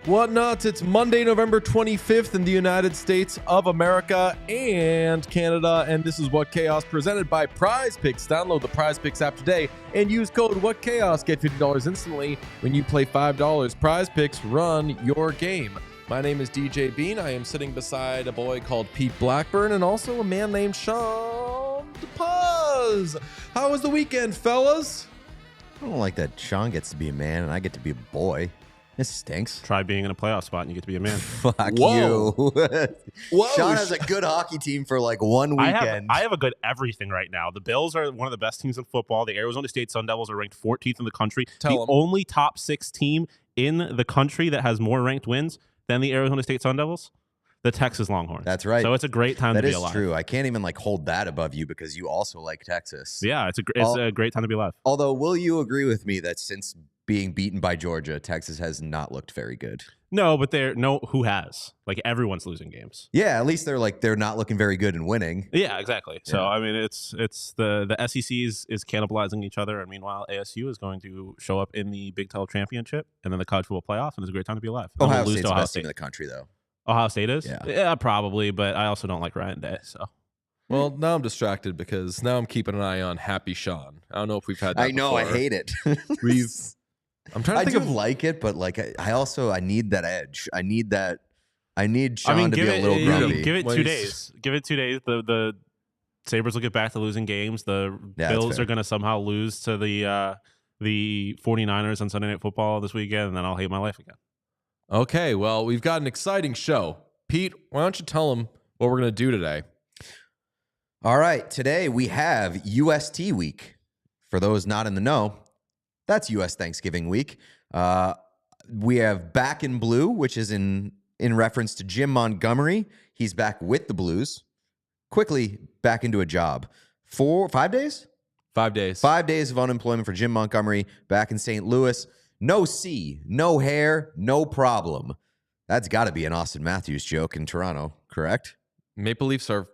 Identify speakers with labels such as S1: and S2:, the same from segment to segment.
S1: What nuts? It's Monday, November 25th in the United States of America and Canada, and this is What Chaos presented by Prize Picks. Download the Prize Picks app today and use code What Chaos. Get $50 instantly when you play $5. Prize Picks, run your game. My name is DJ Bean. I am sitting beside a boy called Pete Blackburn and also a man named Sean DePaz. How was the weekend, fellas?
S2: I don't like that Sean gets to be a man and I get to be a boy. This stinks.
S3: Try being in a playoff spot and you get to be a man.
S2: Fuck
S1: Whoa.
S2: you.
S1: Whoa.
S2: Sean has a good hockey team for like one weekend.
S3: I have a good everything right now. The Bills are one of the best teams in football. The Arizona State Sun Devils are ranked 14th in the country. The only top 6 team in the country that has more ranked wins than the Arizona State Sun Devils, the Texas Longhorns.
S2: That's right.
S3: So it's a great time to be alive.
S2: That is true. I can't even like hold that above you because you also like Texas.
S3: Yeah, it's a great time to be alive.
S2: Although, will you agree with me that since being beaten by Georgia, Texas has not looked very good?
S3: No, but who has? Like everyone's losing games.
S2: Yeah, at least they're not looking very good and winning.
S3: Yeah, exactly.
S2: Yeah.
S3: So I mean, it's the SEC is cannibalizing each other, and meanwhile ASU is going to show up in the Big 12 championship and then the college football playoff, and it's a great time to be alive.
S2: Ohio State's the best team in the country, though.
S3: Ohio State is?
S2: Yeah,
S3: probably, but I also don't like Ryan Day, so.
S1: Well, now I'm distracted because now I'm keeping an eye on Happy Sean. I don't know if we've had that
S2: I know,
S1: before.
S2: I hate it.
S1: I'm trying to think of
S2: like it, but like I need that edge. I need Sean to be a little grumpy.
S3: Give it 2 days. Give it 2 days. The Sabres will get back to losing games. The Bills are going to somehow lose to the 49ers on Sunday Night Football this weekend, and then I'll hate my life again.
S1: Okay, well, we've got an exciting show. Pete, why don't you tell them what we're going to do today?
S2: All right, today we have UST week. For those not in the know, that's U.S. Thanksgiving week. We have Back in Blue, which is in reference to Jim Montgomery. He's back with the Blues. Quickly back into a job. 5 days?
S1: 5 days.
S2: 5 days of unemployment for Jim Montgomery back in St. Louis. No C, no hair, no problem. That's got to be an Austin Matthews joke in Toronto, correct?
S1: Maple Leafs are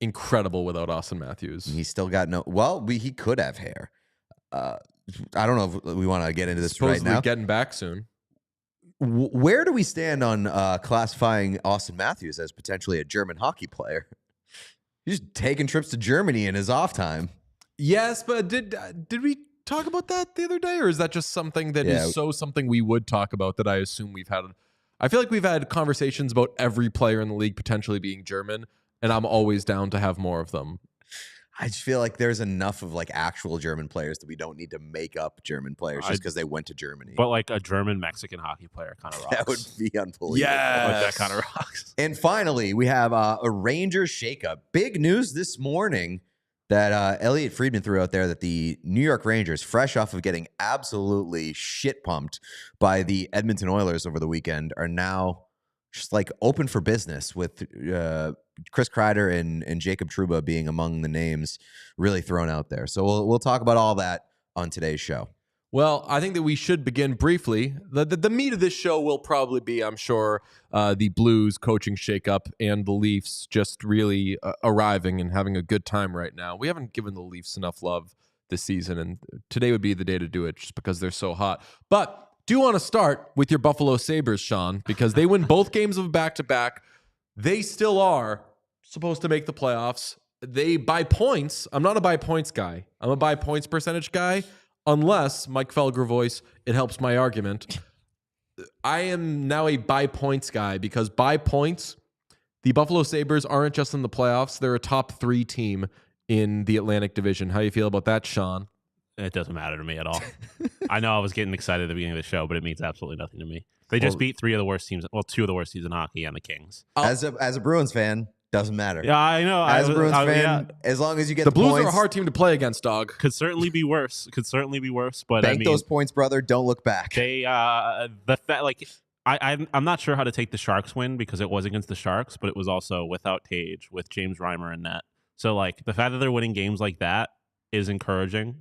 S1: incredible without Austin Matthews.
S2: He's still got no... Well, he could have hair. I don't know if we want to get into this right now.
S1: Getting back soon.
S2: Where do we stand on classifying Austin Matthews as potentially a German hockey player? He's taking trips to Germany in his off time.
S1: Yes, but did we talk about that the other day, or is that just something that is something we would talk about that I assume we've had? I feel like we've had conversations about every player in the league potentially being German, and I'm always down to have more of them.
S2: I just feel like there's enough of like actual German players that we don't need to make up German players just because they went to Germany.
S3: But like a German-Mexican hockey player kind of rocks.
S2: That would be unbelievable.
S1: Yeah,
S3: that kind of rocks.
S2: And finally, we have a Rangers shakeup. Big news this morning that Elliot Friedman threw out there that the New York Rangers, fresh off of getting absolutely shit pumped by the Edmonton Oilers over the weekend, are now just like open for business with Chris Kreider and Jacob Trouba being among the names really thrown out there. So we'll talk about all that on today's show.
S1: Well, I think that we should begin briefly. The meat of this show will probably be, I'm sure, the Blues coaching shakeup and the Leafs just really arriving and having a good time right now. We haven't given the Leafs enough love this season, and today would be the day to do it just because they're so hot. But do want to start with your Buffalo Sabres, Sean, because they win both games of back-to-back. They still are supposed to make the playoffs. They by points. I'm not a by points guy. I'm a by points percentage guy. Unless, Mike Felger voice, it helps my argument. I am now a by points guy because by points, the Buffalo Sabres aren't just in the playoffs. They're a top 3 team in the Atlantic Division. How do you feel about that, Sean?
S3: It doesn't matter to me at all. I know I was getting excited at the beginning of the show, but it means absolutely nothing to me. They just beat two of the worst teams in hockey and the Kings.
S2: As a Bruins fan, doesn't matter.
S3: Yeah, I know.
S2: As a Bruins fan, as long as you get the
S1: Blues
S2: points,
S1: are a hard team to play against, dog.
S3: Could certainly be worse. But
S2: bank those points, brother. Don't look back.
S3: They I'm not sure how to take the Sharks win because it was against the Sharks, but it was also without Tage, with James Reimer in net. So like the fact that they're winning games like that is encouraging.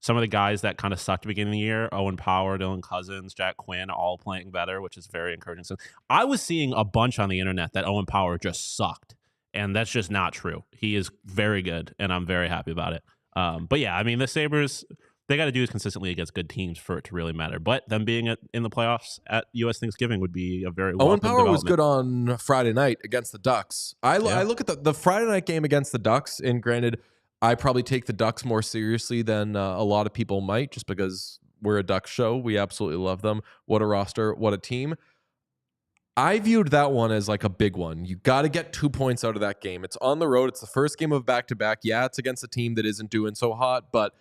S3: Some of the guys that kind of sucked at the beginning of the year, Owen Power, Dylan Cousins, Jack Quinn, all playing better, which is very encouraging. So I was seeing a bunch on the internet that Owen Power just sucked, and that's just not true. He is very good, and I'm very happy about it. But yeah, I mean, the Sabres, they got to do this consistently against good teams for it to really matter. But them being in the playoffs at U.S. Thanksgiving would be a very
S1: Owen Power was good on Friday night against the Ducks. I look at the Friday night game against the Ducks, and granted, I probably take the Ducks more seriously than a lot of people might, just because we're a Ducks show. We absolutely love them. What a roster, what a team. I viewed that one as like a big one. You got to get 2 points out of that game. It's on the road. It's the first game of back-to-back. Yeah, it's against a team that isn't doing so hot, but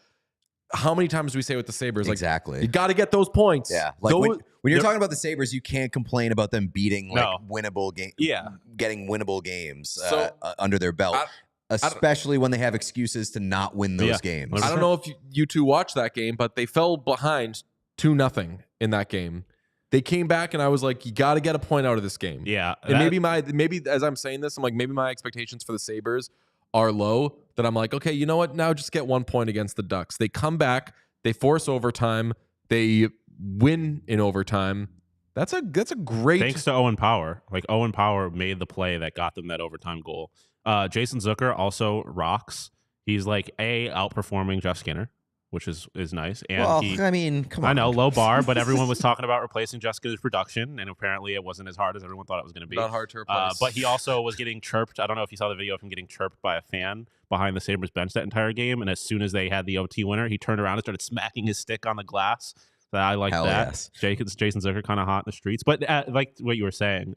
S1: how many times do we say with the Sabres? Like,
S2: exactly.
S1: You got to get those points.
S2: Yeah. Like when you're talking about the Sabres, you can't complain about them beating winnable games. Yeah. Getting winnable games under their belt. Especially when they have excuses to not win those games.
S1: I don't know if you two watched that game, but they fell behind 2-0 in that game. They came back, and I was like, you got to get a point out of this game.
S3: Yeah.
S1: And maybe as I'm saying this, I'm like, maybe my expectations for the Sabres are low, that I'm like, okay, you know what? Now just get 1 point against the Ducks. They come back, they force overtime, they win in overtime. That's a great...
S3: Thanks to Owen Power. Like, Owen Power made the play that got them that overtime goal. Jason Zucker also rocks. He's like outperforming Jeff Skinner, which is nice. And
S2: I mean, come on.
S3: I know, low bar, but everyone was talking about replacing Jeff Skinner's production, and apparently it wasn't as hard as everyone thought it was going to be.
S1: Not hard to replace.
S3: But he also was getting chirped. I don't know if you saw the video of him getting chirped by a fan behind the Sabres bench that entire game. And as soon as they had the OT winner, he turned around and started smacking his stick on the glass. So I like that.
S2: Yes.
S3: Jason Zucker kind of hot in the streets. But like what you were saying,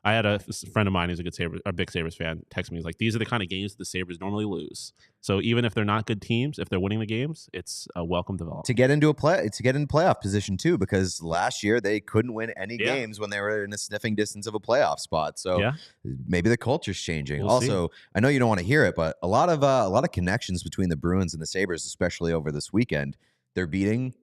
S3: I had a friend of mine who's a big Sabres fan text me. He's like, these are the kind of games that the Sabres normally lose. So even if they're not good teams, if they're winning the games, it's a welcome development.
S2: To get into playoff position too, because last year they couldn't win any games when they were in a sniffing distance of a playoff spot. So maybe the culture's changing.
S3: We'll
S2: also,
S3: see.
S2: I know you don't want to hear it, but a lot of connections between the Bruins and the Sabres, especially over this weekend. They're beating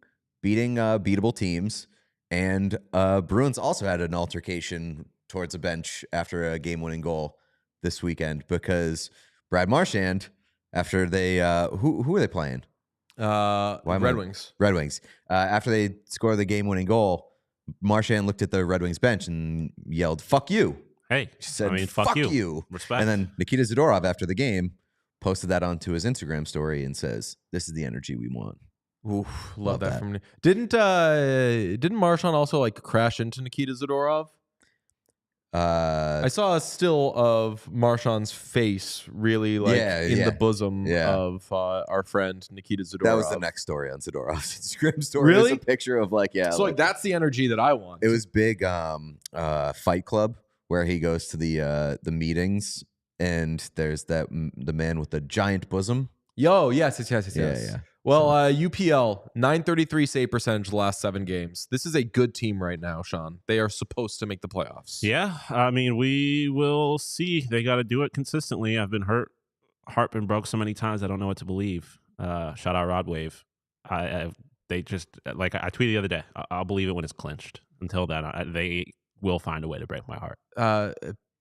S2: beatable teams, and Bruins also had an altercation towards a bench after a game-winning goal this weekend because Brad Marchand, after they who were they playing?
S1: Red Wings.
S2: Red Wings. After they scored the game-winning goal, Marchand looked at the Red Wings bench and yelled, "Fuck you!"
S3: Hey,
S2: she said, "Fuck you!"
S3: Respect.
S2: And then Nikita Zadorov, after the game, posted that onto his Instagram story and says, "This is the energy we want."
S1: Ooh, love that from me. Didn't Marchand also like crash into Nikita Zadorov? I saw a still of Marchand's face really in the bosom of our friend Nikita Zadorov.
S2: That was the next story on Zadorov's Instagram story.
S1: Really?
S2: It was a picture of
S1: So that's the energy that I want.
S2: It was big Fight Club where he goes to the meetings and there's the man with the giant bosom.
S1: Yes.
S2: Yeah.
S1: Well, UPL, 933 save percentage the last 7 games. This is a good team right now, Sean. They are supposed to make the playoffs.
S3: Yeah, I mean, we will see. They got to do it consistently. I've been hurt. Heart been broke so many times, I don't know what to believe. Shout out Rod Wave. They just, like I tweeted the other day, I'll believe it when it's clinched. Until then, they will find a way to break my heart.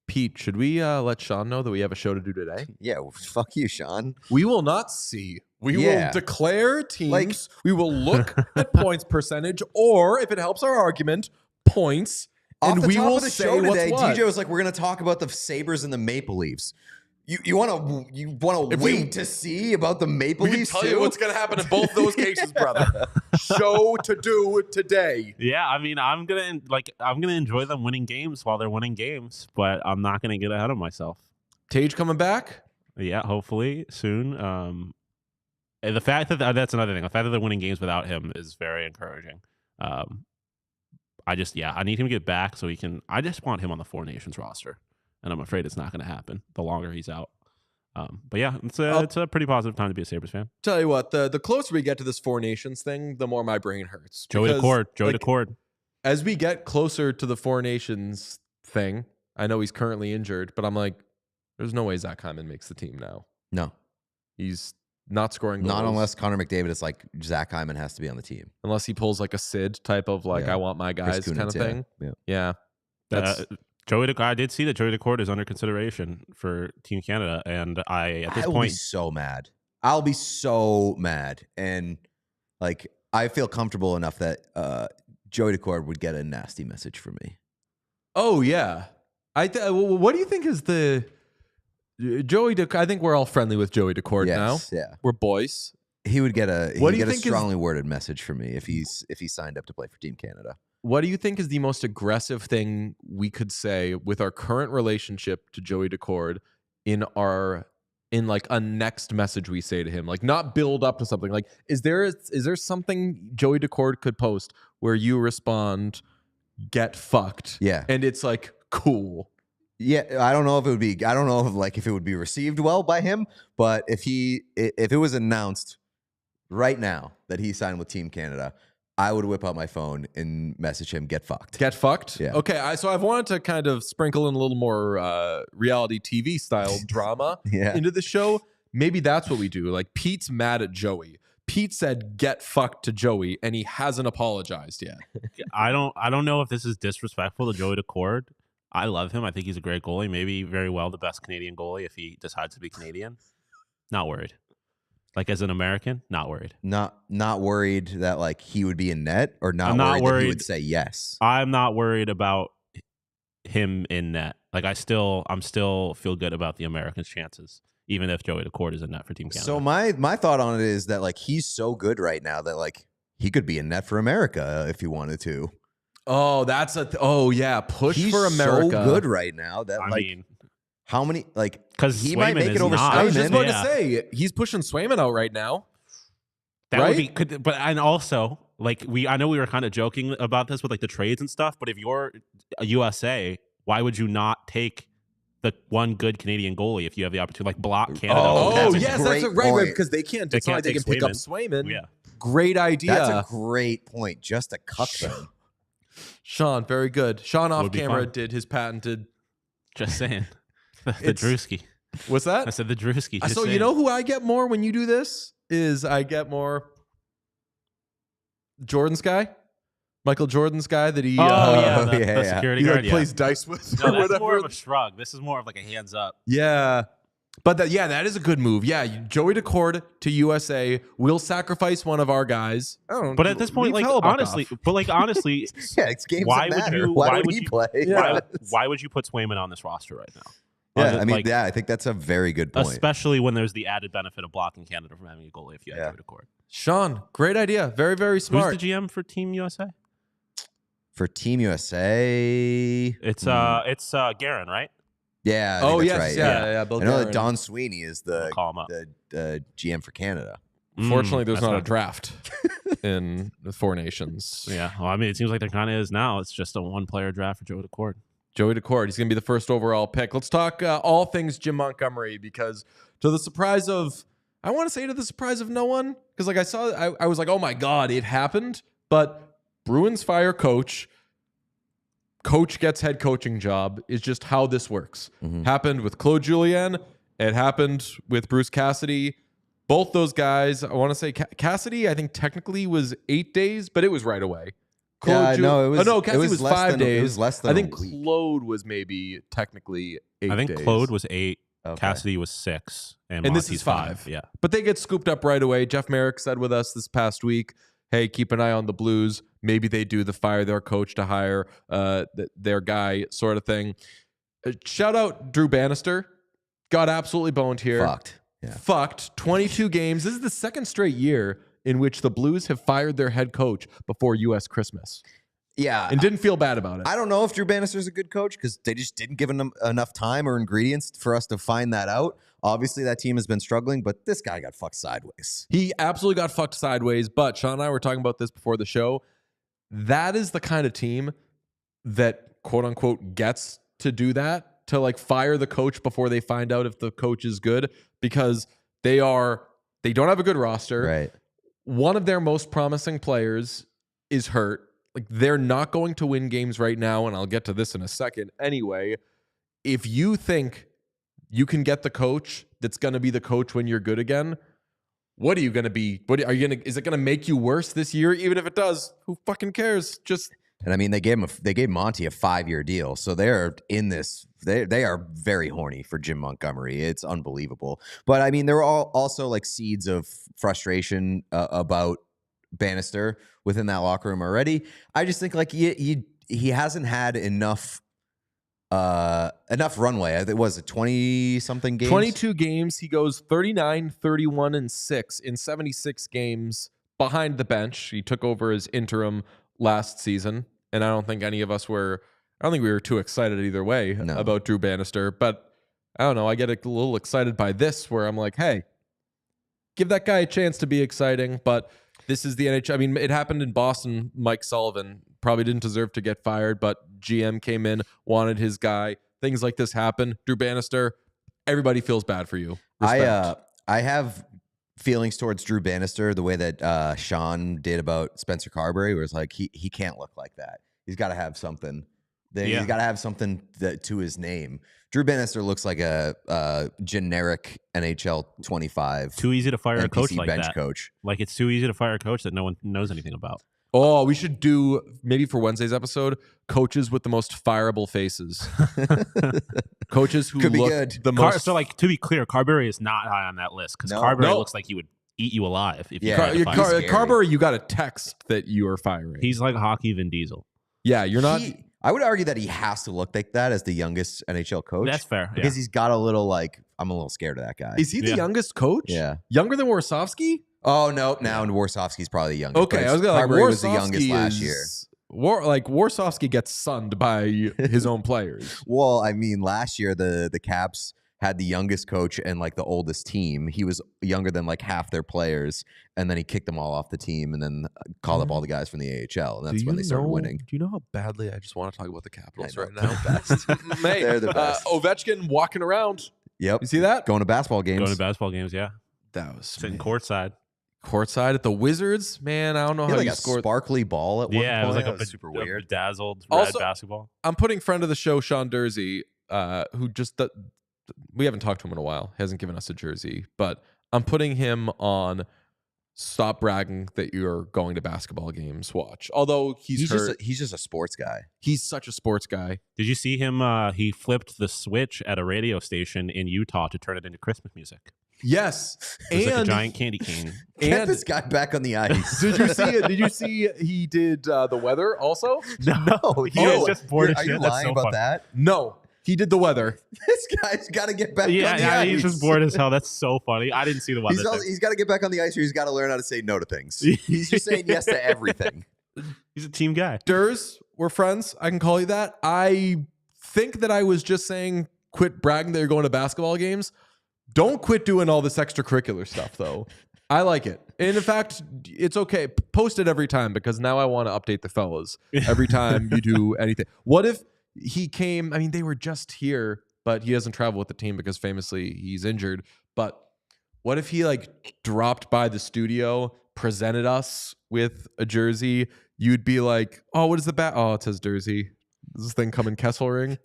S1: Pete, should we let Sean know that we have a show to do today?
S2: Yeah, fuck you, Sean.
S1: We will not see. We will declare teams. We will look at points percentage, or if it helps our argument, points.
S2: And
S1: we will
S2: of the
S1: say
S2: show
S1: today,
S2: DJ was like, "We're going to talk about the Sabres and the Maple Leafs." You want to wait to see about the Maple Leafs?
S1: We can tell you what's going to happen in both those cases, brother. Show to do today.
S3: Yeah, I mean, I'm gonna enjoy them winning games while they're winning games, but I'm not gonna get ahead of myself.
S1: Tage coming back?
S3: Yeah, hopefully soon. And the fact that that's another thing. The fact that they're winning games without him is very encouraging. I need him to get back so he can. I just want him on the Four Nations roster, and I'm afraid it's not going to happen the longer he's out. But yeah, it's a pretty positive time to be a Sabres fan.
S1: Tell you what, the closer we get to this Four Nations thing, the more my brain hurts.
S3: Joey Daccord.
S1: As we get closer to the Four Nations thing, I know he's currently injured, but I'm like, there's no way Zach Hyman makes the team now.
S2: No.
S1: He's not scoring goals.
S2: Not unless Connor McDavid is like, Zach Hyman has to be on the team.
S1: Unless he pulls like a Sid type of like, I want my guys kind of thing. Yeah.
S3: That's I did see that Joey Daccord is under consideration for Team Canada, and at this point,
S2: be so mad. I'll be so mad, and like I feel comfortable enough that Joey Daccord would get a nasty message from me.
S1: Oh yeah, what do you think is the Joey Daccord? I think we're all friendly with Joey Daccord now.
S2: Yeah,
S1: we're boys.
S2: He would get a strongly worded message from me if he signed up to play for Team Canada.
S1: What do you think is the most aggressive thing we could say with our current relationship to Joey Daccord in like a next message we say to him? Like not build up to something. Like is there something Joey Daccord could post where you respond, "Get fucked"?
S2: Yeah.
S1: And it's like cool.
S2: Yeah, I don't know if it would be received well by him, but if it was announced right now that he signed with Team Canada, I would whip out my phone and message him, "Get fucked."
S1: Get fucked?
S2: Yeah.
S1: Okay, so I've wanted to kind of sprinkle in a little more reality TV style drama into the show. Maybe that's what we do. Like Pete's mad at Joey. Pete said, "Get fucked" to Joey, and he hasn't apologized yet.
S3: I don't know if this is disrespectful to Joey Daccord. I love him. I think he's a great goalie. Maybe very well the best Canadian goalie if he decides to be Canadian. Not worried. Like as an American, not worried.
S2: Not worried that like he would be in net, or not worried that he would say yes.
S3: I'm not worried about him in net. Like I'm still feel good about the Americans' chances, even if Joey Daccord is in net for Team Canada.
S2: So my thought on it is that like he's so good right now that like he could be in net for America if he wanted to.
S1: Oh, that's push
S2: he's
S1: for America.
S2: So good right now that
S3: I mean,
S2: how many
S3: because
S2: he
S3: Swayman
S2: might make it over
S3: not.
S2: Swayman.
S1: I was just going to say he's pushing Swayman out right now.
S3: That
S1: right?
S3: would be and also like I know we were kind of joking about this with like the trades and stuff, but if you're a USA, why would you not take the one good Canadian goalie if you have the opportunity, like block Canada?
S1: That's right, because they can't. It's not like they can pick up Swayman.
S3: Yeah,
S1: great idea.
S2: That's a great point. Just a cuck them.
S1: Sean, very good. Sean off camera did his patented.
S3: Just saying, the Drewski.
S1: What's that?
S3: I said the Drewski.
S1: So you know who I get more when you do this is I get more Jordan's guy. Michael Jordan's guy that he
S3: the security guard
S1: plays dice with.
S3: No, that's more of a shrug. This is more of like a hands up.
S1: Yeah. But that is a good move. Yeah, Joey Daccord to USA. We'll sacrifice one of our guys.
S3: But at this point, honestly,
S2: yeah, it's games
S3: why
S2: that
S3: would
S2: matter.
S3: you?
S2: Why would he play?
S3: Yeah. Why would you put Swayman on this roster right now?
S2: Yeah, I think that's a very good point.
S3: Especially when there's the added benefit of blocking Canada from having a goalie if you have Joey Daccord.
S1: Sean, great idea. Very, very smart.
S3: Who's the GM for Team USA?
S2: For Team USA,
S3: it's Guerin, right?
S2: Yeah.
S1: Right. Yeah.
S2: I know that Don Sweeney is the GM for Canada.
S1: Fortunately, there's not a draft in the Four Nations.
S3: Yeah. Well, I mean, it seems like there kind of is now. It's just a one-player draft for Joey Daccord.
S1: Joey Daccord. He's going to be the first overall pick. Let's talk all things Jim Montgomery, because to the surprise of no one, because like I was like, oh my God, it happened. But Bruins fire coach gets head coaching job is just how this works.
S2: Mm-hmm.
S1: Happened with Claude Julien. It happened with Bruce Cassidy. Both those guys, I want to say Cassidy, I think technically was 8 days, but it was right away.
S2: Cassidy was
S1: 5 days.
S2: It was less than
S1: I think
S2: a week.
S1: Claude was maybe technically 8 days.
S3: I think Claude was 8.
S2: Okay.
S3: Cassidy was 6. And
S1: this is 5.
S3: Yeah.
S1: But they get scooped up right away. Jeff Merrick said with us this past week, hey, keep an eye on the Blues. Maybe they do the fire their coach to hire their guy sort of thing. Shout out Drew Bannister. Got absolutely boned here.
S2: Fucked. Yeah.
S1: Fucked. 22 games. This is the second straight year in which the Blues have fired their head coach before U.S. Christmas.
S2: Yeah.
S1: And didn't feel bad about it.
S2: I don't know if Drew Bannister's a good coach because they just didn't give him enough time or ingredients for us to find that out. Obviously, that team has been struggling, but this guy got fucked sideways.
S1: He absolutely got fucked sideways, but Sean and I were talking about this before the show. That is the kind of team that, quote unquote, gets to do that to like fire the coach before they find out if the coach is good, because they don't have a good roster.
S2: Right.
S1: One of their most promising players is hurt. Like, they're not going to win games right now, and I'll get to this in a second. Anyway, if you think you can get the coach that's going to be the coach when you're good again, what are you going to be? Is it going to make you worse this year? Even if it does, who fucking cares?
S2: And I mean, they gave Monty a 5-year deal, so they're in this. They are very horny for Jim Montgomery. It's unbelievable. But I mean, there are also like seeds of frustration about Bannister within that locker room already. I just think like he hasn't had enough runway. It was 20-something games.
S1: 22 games. He goes 39, 31, and 6 in 76 games behind the bench. He took over as interim last season, and I don't think we were too excited either way about Drew Bannister. But I don't know. I get a little excited by this, where I'm like, hey, give that guy a chance to be exciting. But this is the NHL. I mean, it happened in Boston. Mike Sullivan probably didn't deserve to get fired, but GM came in, wanted his guy. Things like this happen. Drew Bannister, everybody feels bad for you. Respect.
S2: I have feelings towards Drew Bannister the way that Sean did about Spencer Carberry, where it's like he can't look like that. He's got to have something. He's got to have something to his name. Drew Bannister looks like a generic NHL 25.
S3: Too easy to fire
S2: NPC
S3: a coach like
S2: bench
S3: that.
S2: Coach.
S3: Like, it's too easy to fire a coach that no one knows anything about.
S1: Oh, we should do, maybe for Wednesday's episode, coaches with the most fireable faces. Coaches who
S2: could be
S1: look
S2: good.
S1: The most.
S3: So, like, to be clear, Carberry is not high on that list, because Carberry looks like he would eat you alive. If
S1: Carberry, you got a text that you are firing.
S3: He's like a hockey Vin Diesel.
S1: Yeah, you're not.
S2: I would argue that he has to look like that as the youngest NHL coach.
S3: That's fair.
S2: Because he's got a little like, I'm a little scared of that guy.
S1: Is he the youngest coach?
S2: Yeah.
S1: Younger than Warsofsky?
S2: Oh, no. Now Warsofsky's probably the youngest.
S1: Okay, I was going to like,
S2: was the youngest last year.
S1: Warsofsky gets sunned by his own players.
S2: Well, I mean, last year the Caps had the youngest coach and like the oldest team. He was younger than like half their players, and then he kicked them all off the team and then called up all the guys from the AHL, and that's when they started winning.
S1: Do you know how badly I just want to talk about the Capitals right now?
S2: Best.
S1: Mate,
S2: they're the best.
S1: Ovechkin walking around.
S2: Yep.
S1: You see that?
S2: Going to basketball games.
S3: Yeah.
S1: That was
S3: sitting courtside.
S1: Courtside at the Wizards, man. I don't know how
S2: like
S1: you
S2: a
S1: scored.
S2: Sparkly ball at one point.
S3: Yeah, it was like
S2: a super weird,
S3: bedazzled
S1: also,
S3: red basketball.
S1: I'm putting friend of the show Sean Dursey, who just we haven't talked to him in a while. He hasn't given us a jersey, but I'm putting him on. Stop bragging that you're going to basketball games. Watch. Although he's hurt.
S2: He's just a sports guy.
S1: He's such a sports guy.
S3: Did you see him? He flipped the switch at a radio station in Utah to turn it into Christmas music.
S1: Yes,
S3: and like a giant candy cane.
S2: Get this guy back on the ice.
S1: Did you see it? Did you see he did the weather also?
S2: No,
S3: he was just bored as
S2: Are
S3: shit.
S2: you
S3: That's
S2: lying
S3: so
S2: about
S3: funny.
S2: that?
S1: No, he did the weather.
S2: This guy's got to get back on the ice.
S3: He's just bored as hell. That's so funny. I didn't see the weather.
S2: He's got to get back on the ice, or he's got to learn how to say no to things. He's just saying yes to everything.
S3: He's a team guy.
S1: Durs, we're friends. I can call you that. I think that I was just saying quit bragging that you're going to basketball games. Don't quit doing all this extracurricular stuff, though. I like it. And in fact, it's okay. Post it every time, because now I want to update the fellas every time you do anything. What if he came? I mean, they were just here, but he doesn't travel with the team because famously he's injured. But what if he like dropped by the studio, presented us with a jersey? You'd be like, oh, what is the bat? Oh, it says Jersey. Does this thing come in Kessel ring?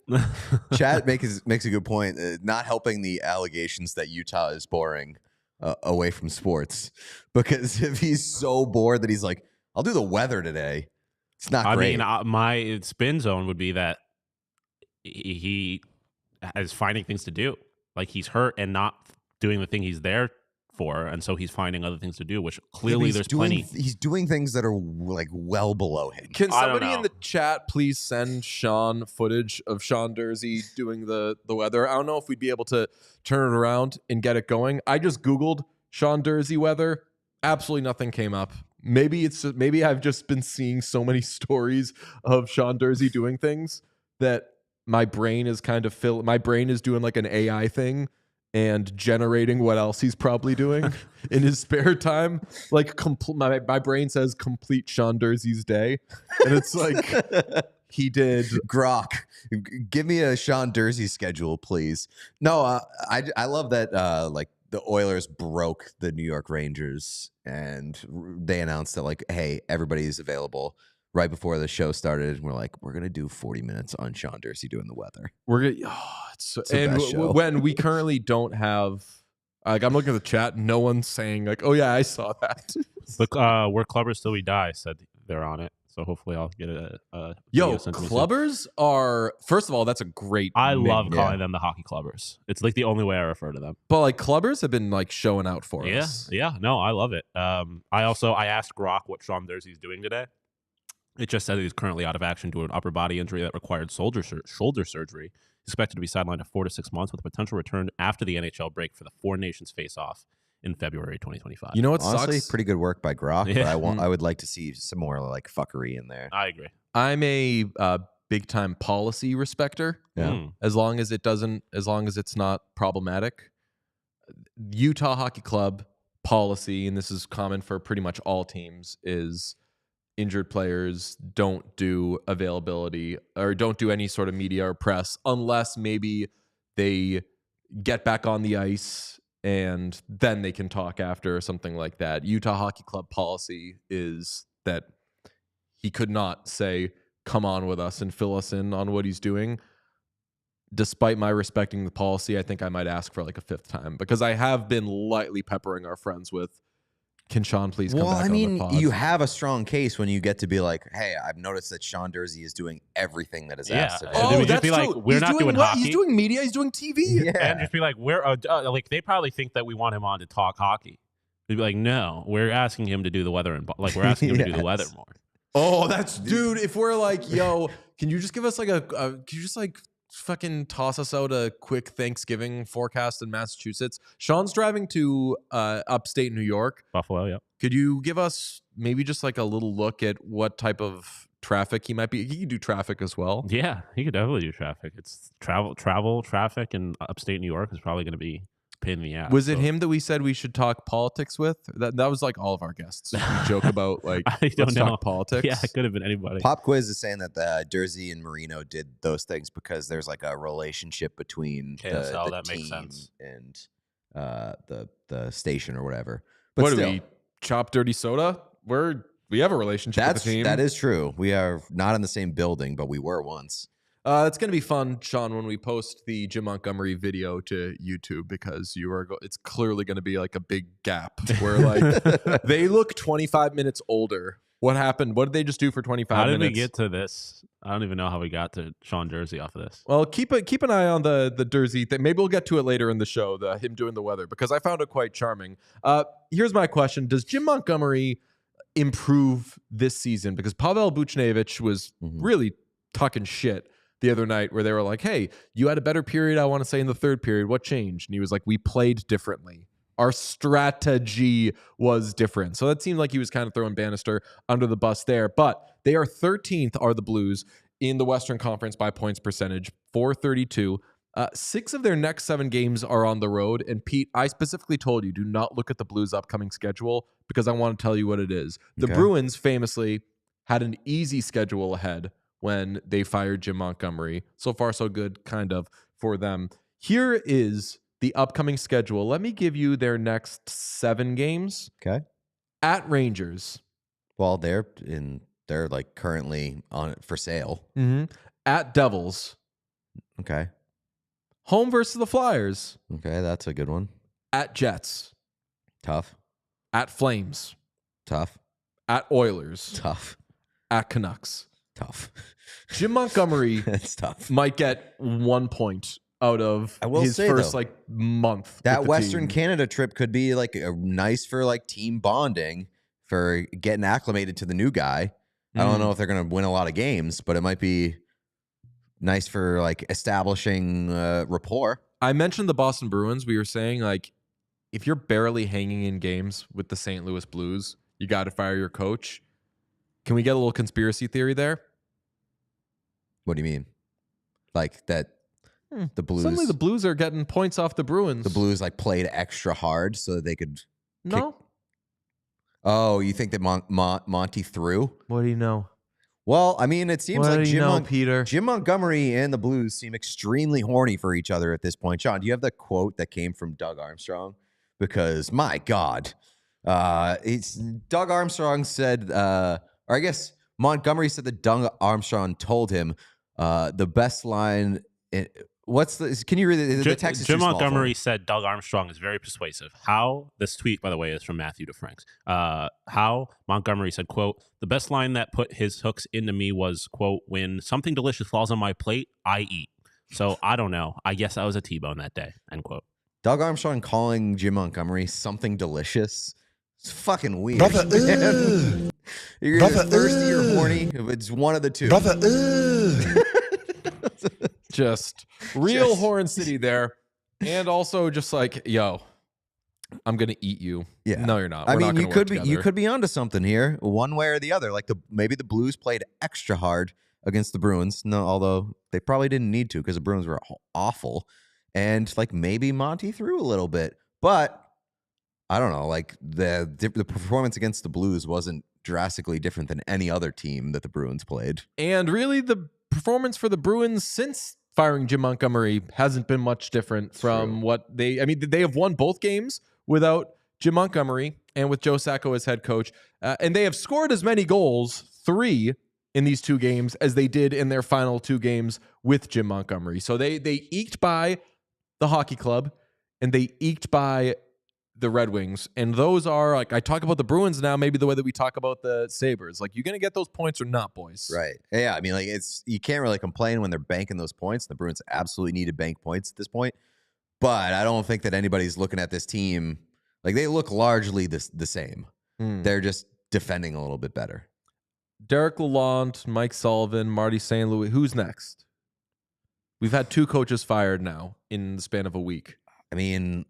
S2: Chad makes a good point. Not helping the allegations that Utah is boring away from sports. Because if he's so bored that he's like, I'll do the weather today. It's not great.
S3: I mean, my spin zone would be that he is finding things to do. Like, he's hurt and not doing the thing he's there for, and so he's finding other things to do, which clearly there's plenty.
S2: He's doing things that are like well below him.
S1: Can somebody in the chat please send Sean footage of Sean Dursey doing the weather? I don't know if we'd be able to turn it around and get it going. I just Googled Sean Dursey weather. Absolutely nothing came up. Maybe I've just been seeing so many stories of Sean Dursey doing things that my brain is kind of my brain is doing like an AI thing and generating what else he's probably doing in his spare time. Like my brain says complete Sean Dursey's day. And it's like, he did.
S2: Grok, give me a Sean Dursey schedule, please. No, I love that. Like the Oilers broke the New York Rangers, and they announced that like, hey, everybody's available right before the show started. And we're like, we're gonna do 40 minutes on Sean Dursey doing the weather.
S1: We're gonna. When we currently don't have. Like I'm looking at the chat, no one's saying like, "Oh yeah, I saw that."
S3: But where Clubbers Till We Die said they're on it, so hopefully I'll get a
S1: Yo, Clubbers are first of all, that's a great.
S3: I
S1: name.
S3: love calling them the hockey Clubbers. It's like the only way I refer to them.
S1: But like Clubbers have been like showing out for us.
S3: Yeah, no, I love it. I asked Grok what Sean Dursey's doing today. It just said he's currently out of action due to an upper body injury that required shoulder surgery. Expected to be sidelined to 4 to 6 months with a potential return after the NHL break for the Four Nations face-off in February 2025.
S1: You know what
S2: Honestly,
S1: sucks?
S2: pretty good work by Grok, but I would like to see some more like fuckery in there.
S3: I agree.
S1: I'm a big-time policy respecter.
S2: Yeah.
S1: As long as it's not problematic. Utah Hockey Club policy, and this is common for pretty much all teams, is injured players don't do availability or don't do any sort of media or press unless maybe they get back on the ice and then they can talk after or something like that. Utah Hockey Club policy is that he could not say, come on with us and fill us in on what he's doing. Despite my respecting the policy, I think I might ask for like a fifth time because I have been lightly peppering our friends with, can Sean please come back on the pod?
S2: You have a strong case when you get to be like, hey, I've noticed that Sean Dursey is doing everything that is asked of him.
S1: Oh, that's
S3: true.
S1: Like,
S3: we're not doing hockey.
S1: He's doing media. He's doing TV.
S2: Yeah.
S3: And just be like, we're like they probably think that we want him on to talk hockey. We'd be like, no, we're asking him to do the weather and like we're asking him to do the weather more.
S1: Oh, that's dude. If we're like, yo, can you just give us like can you just like fucking toss us out a quick Thanksgiving forecast in Massachusetts? Sean's driving to upstate New York,
S3: Buffalo. Yep.
S1: Could you give us maybe just like a little look at what type of traffic he might be? He could do traffic as well.
S3: Yeah, he could definitely do traffic. It's travel traffic in upstate New York is probably going to be a pain in the ass.
S1: Was it him that we said we should talk politics with? That was like all of our guests. We joke about like
S3: I don't know.
S1: talk politics.
S3: Yeah, it could have been anybody.
S2: Pop Quiz is saying that Dursey and Marino did those things because there's like a relationship between
S3: KSL,
S2: the
S3: that
S2: team
S3: makes sense.
S2: And the station or whatever. But
S1: what
S2: still,
S1: do we chop dirty soda? We have a relationship with the team.
S2: That is true. We are not in the same building, but we were once.
S1: It's going to be fun, Sean, when we post the Jim Montgomery video to YouTube because it's clearly going to be like a big gap where like they look 25 minutes older. What happened? What did they just do for 25 minutes?
S3: How did we get to this? I don't even know how we got to Sean Dursey off of this.
S1: Well, keep an eye on the Dursey thing. Maybe we'll get to it later in the show, him doing the weather, because I found it quite charming. Here's my question. Does Jim Montgomery improve this season? Because Pavel Buchnevich was really talking shit the other night where they were like, hey, you had a better period, I want to say, in the third period. What changed? And he was like, we played differently. Our strategy was different. So that seemed like he was kind of throwing Bannister under the bus there. But they are 13th, are the Blues, in the Western Conference by points percentage, 432. 6 of their next 7 games are on the road. And Pete, I specifically told you, do not look at the Blues' upcoming schedule because I want to tell you what it is. The Bruins famously had an easy schedule ahead when they fired Jim Montgomery. So far, so good, kind of, for them. Here is the upcoming schedule. Let me give you their next 7 games.
S2: Okay.
S1: At Rangers.
S2: Well, they're like currently on it for sale.
S1: Mm-hmm. At Devils.
S2: Okay.
S1: Home versus the Flyers.
S2: Okay, that's a good one.
S1: At Jets.
S2: Tough.
S1: At Flames.
S2: Tough.
S1: At Oilers.
S2: Tough.
S1: At Canucks.
S2: Tough.
S1: Jim Montgomery
S2: That's tough.
S1: might get 1 point out of his first month.
S2: That Western Canada trip could be like nice for like team bonding, for getting acclimated to the new guy. I don't know if they're going to win a lot of games, but it might be nice for like establishing rapport.
S1: I mentioned the Boston Bruins. We were saying like, if you're barely hanging in games with the St. Louis Blues, you got to fire your coach. Can we get a little conspiracy theory there?
S2: What do you mean? Like that the Blues...
S1: Suddenly the Blues are getting points off the Bruins.
S2: The Blues like played extra hard so that they could...
S1: No.
S2: Oh, you think that Monty threw?
S1: What do you know?
S2: Well, I mean, it seems
S1: What
S2: like
S1: do you know, Peter?
S2: Jim Montgomery and the Blues seem extremely horny for each other at this point. Sean, do you have the quote that came from Doug Armstrong? Because, my God, it's Doug Armstrong said, or I guess Montgomery said that Doug Armstrong told him the best line. Can you read it? The text is
S3: Jim
S2: too small
S3: Montgomery said Doug Armstrong is very persuasive. This tweet, by the way, is from Matthew DeFranks. How Montgomery said, quote, the best line that put his hooks into me was, quote, when something delicious falls on my plate, I eat. So I don't know. I guess I was a T-bone that day, end quote.
S2: Doug Armstrong calling Jim Montgomery something delicious. It's fucking weird.
S4: Brother,
S2: You're either thirsty or horny. It's one of the two.
S4: Brother,
S1: Just real Horn City there. And also just like, yo, I'm going to eat you.
S2: Yeah.
S1: No, you're not.
S2: I
S1: We're
S2: mean,
S1: not
S2: you could be onto something here, one way or the other. Like maybe the Blues played extra hard against the Bruins. No, although they probably didn't need to because the Bruins were awful. And like maybe Monty threw a little bit, but I don't know. Like the performance against the Blues wasn't drastically different than any other team that the Bruins played.
S1: And really, the performance for the Bruins since firing Jim Montgomery hasn't been much different from what they. I mean, they have won both games without Jim Montgomery and with Joe Sacco as head coach, and they have scored as many goals, 3 in these 2 games, as they did in their final 2 games with Jim Montgomery. So they eked by the hockey club, and they eked by the Red Wings. And those are, like, I talk about the Bruins now, maybe the way that we talk about the Sabres. Like, you're going to get those points or not, boys.
S2: Right. Yeah. I mean, like, you can't really complain when they're banking those points. The Bruins absolutely need to bank points at this point. But I don't think that anybody's looking at this team. Like, they look largely the same. They're just defending a little bit better.
S1: Derek Lalonde, Mike Sullivan, Marty St. Louis. Who's next? We've had 2 coaches fired now in the span of a week.
S2: I mean,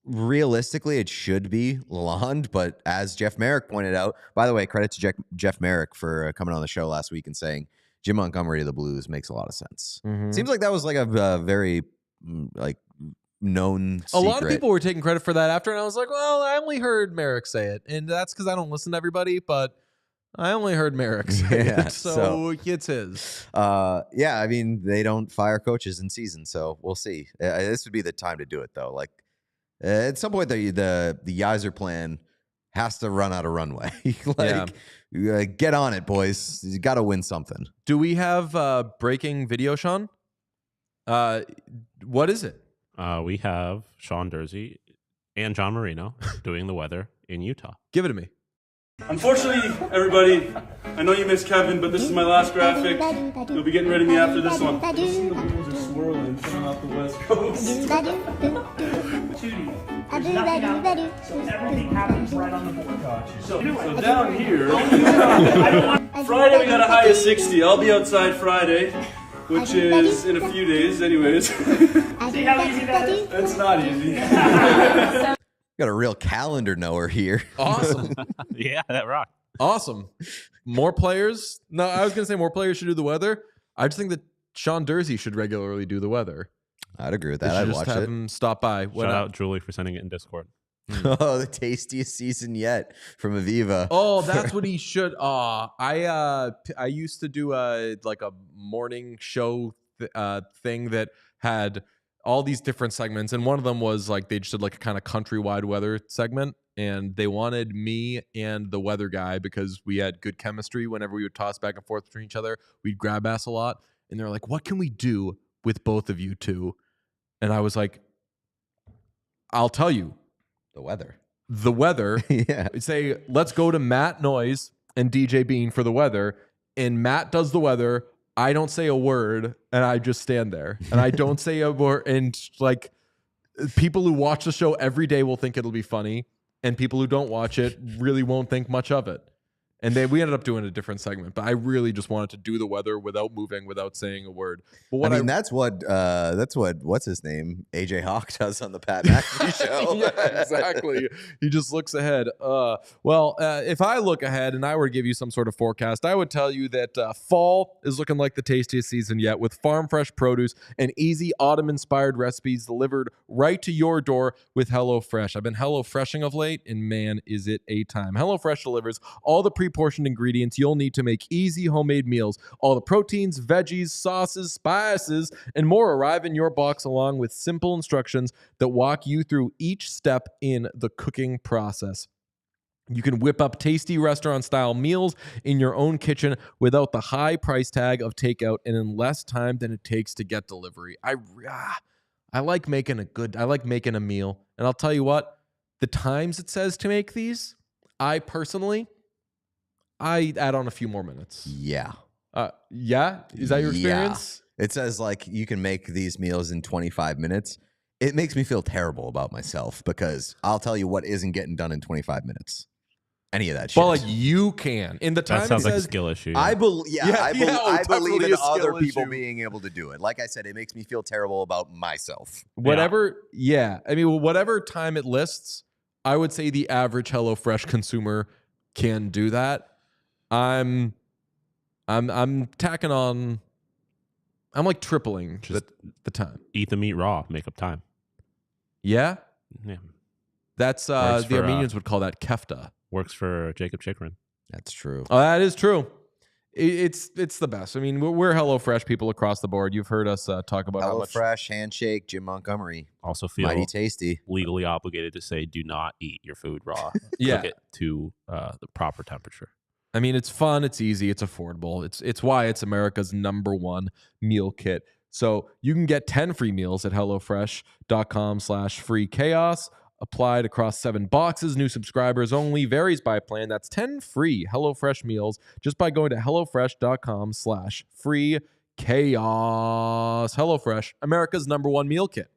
S2: realistically, it should be Lalonde, but as Jeff Merrick pointed out, by the way, credit to Jeff Merrick for coming on the show last week and saying Jim Montgomery to the Blues makes a lot of sense. Seems like that was like a very like known secret.
S1: A lot of people were taking credit for that after, and I was like, well, I only heard Merrick say it, and that's because I don't listen to everybody, but I only heard Merrick say it, so it's his.
S2: Yeah, I mean, they don't fire coaches in season, so we'll see. This would be the time to do it, though. Like, at some point, the Yzer plan has to run out of runway. Get on it, boys. You got to win something.
S1: Do we have breaking video, Sean? What is it?
S3: We have Sean Dursey and John Marino doing the weather in Utah.
S1: Give it to me.
S5: Unfortunately, everybody, I know you miss Kevin, but this is my last graphic. You'll be getting rid of me after this one. The Bulls are swirling coming off the West Coast.
S6: Everything happens right on the board.
S5: So down here, Friday we got a high of 60. I'll be outside Friday, which is in a few days anyways.
S6: See how easy that is?
S5: It's not easy.
S2: Got a real calendar knower here.
S1: Awesome.
S3: Yeah, that rocked.
S1: Awesome. More players? No, I was going to say more players should do the weather. I just think that Sean Dursey should regularly do the weather.
S2: I'd agree with
S1: They
S2: that.
S1: should
S2: I'd
S1: just
S2: watch
S1: have
S2: it.
S1: him stop by.
S3: Shout out Julie for sending it in Discord.
S2: Oh, the tastiest season yet from Aviva.
S1: Oh, that's what he should. I used to do a morning show thing that had all these different segments, and one of them was like they just did like a kind of countrywide weather segment, and they wanted me and the weather guy because we had good chemistry. Whenever we would toss back and forth between each other, we'd grab ass a lot, and they're like, "What can we do with both of you two?" And I was like, "I'll tell you." The weather.
S2: Yeah.
S1: Say, let's go to Matt Noyes and DJ Bean for the weather. And Matt does the weather. I don't say a word, and I just stand there. And I don't say a word. And like, people who watch the show every day will think it'll be funny. And people who don't watch it really won't think much of it. And we ended up doing a different segment, but I really just wanted to do the weather without moving, without saying a word. But what
S2: that's what what's his name? AJ Hawk does on the Pat McAfee show.
S1: Yeah, exactly. He just looks ahead. If I look ahead and I were to give you some sort of forecast, I would tell you that fall is looking like the tastiest season yet, with farm fresh produce and easy autumn-inspired recipes delivered right to your door with HelloFresh. I've been HelloFreshing of late, and man, is it a time. HelloFresh delivers all the pre-portioned ingredients you'll need to make easy homemade meals. All the proteins, veggies, sauces, spices, and more arrive in your box along with simple instructions that walk you through each step in the cooking process. You can whip up tasty restaurant-style meals in your own kitchen without the high price tag of takeout and in less time than it takes to get delivery. I like making a meal. And I'll tell you what, the times it says to make these, I add on a few more minutes.
S2: Yeah.
S1: Yeah? Is that your experience?
S2: Yeah. It says like you can make these meals in 25 minutes. It makes me feel terrible about myself because I'll tell you what isn't getting done in 25 minutes. Any of that shit.
S1: But like you can. In the time
S3: That sounds
S1: it
S3: like a
S1: says,
S3: skill issue.
S2: I believe
S1: definitely
S2: in
S1: a skill
S2: other people
S1: issue.
S2: being able to do it. Like I said, it makes me feel terrible about myself.
S1: whatever time it lists, I would say the average HelloFresh consumer can do that. I'm tacking on. I'm like tripling the time.
S3: Eat the meat raw. Make up time.
S1: Yeah,
S3: Yeah.
S1: that's
S3: Works
S1: the
S3: for,
S1: Armenians would call that kefta.
S3: Works for Jacob Chikrin.
S2: That's true.
S1: Oh, that is true. It's the best. I mean, we're HelloFresh people across the board. You've heard us talk about how much.
S2: HelloFresh, Handshake, Jim Montgomery.
S3: Also feel
S2: Mighty tasty.
S3: legally obligated to say do not eat your food raw.
S1: Yeah.
S3: Cook it to the proper temperature.
S1: I mean, it's fun, it's easy, it's affordable. It's why it's America's #1 meal kit. So you can get 10 free meals at HelloFresh.com/free chaos. Applied across 7 boxes. New subscribers only. Varies by plan. That's 10 free HelloFresh meals just by going to HelloFresh.com/free chaos. HelloFresh, America's #1 meal kit.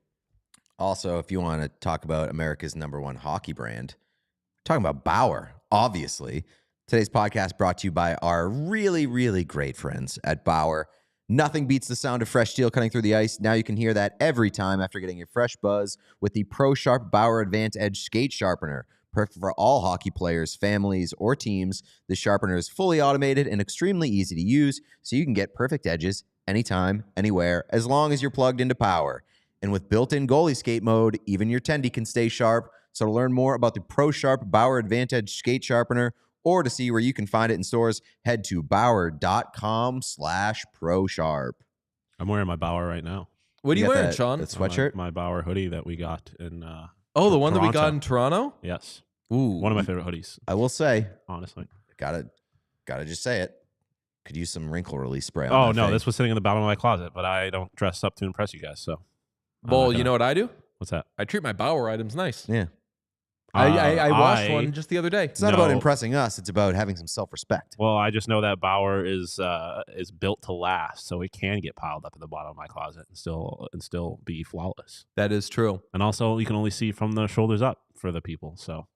S2: Also, if you want to talk about America's #1 hockey brand, talking about Bauer, obviously. Today's podcast brought to you by our really, really great friends at Bauer. Nothing beats the sound of fresh steel cutting through the ice. Now you can hear that every time after getting a fresh buzz with the Pro Sharp Bauer Advanced Edge Skate Sharpener. Perfect for all hockey players, families, or teams. The sharpener is fully automated and extremely easy to use, so you can get perfect edges anytime, anywhere, as long as you're plugged into power. And with built-in goalie skate mode, even your tendy can stay sharp. So to learn more about the Pro Sharp Bauer Advanced Edge Skate Sharpener, or to see where you can find it in stores, head to Bauer.com/ProSharp.
S3: I'm wearing my Bauer right now.
S1: What are you wearing,
S2: that,
S1: Sean?
S2: That sweatshirt?
S3: My Bauer hoodie that we got in
S1: The one that we got in Toronto?
S3: Yes.
S1: Ooh.
S3: One of my favorite hoodies,
S2: I will say,
S3: honestly.
S2: gotta just say it. Could use some wrinkle release spray on
S3: Oh,
S2: that
S3: no.
S2: thing.
S3: This was sitting in the bottom of my closet, but I don't dress up to impress you guys, so.
S1: Well, you know what I do?
S3: What's that?
S1: I treat my Bauer items nice.
S2: Yeah.
S1: I washed one just the other day.
S2: It's not about impressing us. It's about having some self-respect.
S3: Well, I just know that Bauer is built to last, so it can get piled up at the bottom of my closet and still be flawless.
S1: That is true.
S3: And also, you can only see from the shoulders up for the people. So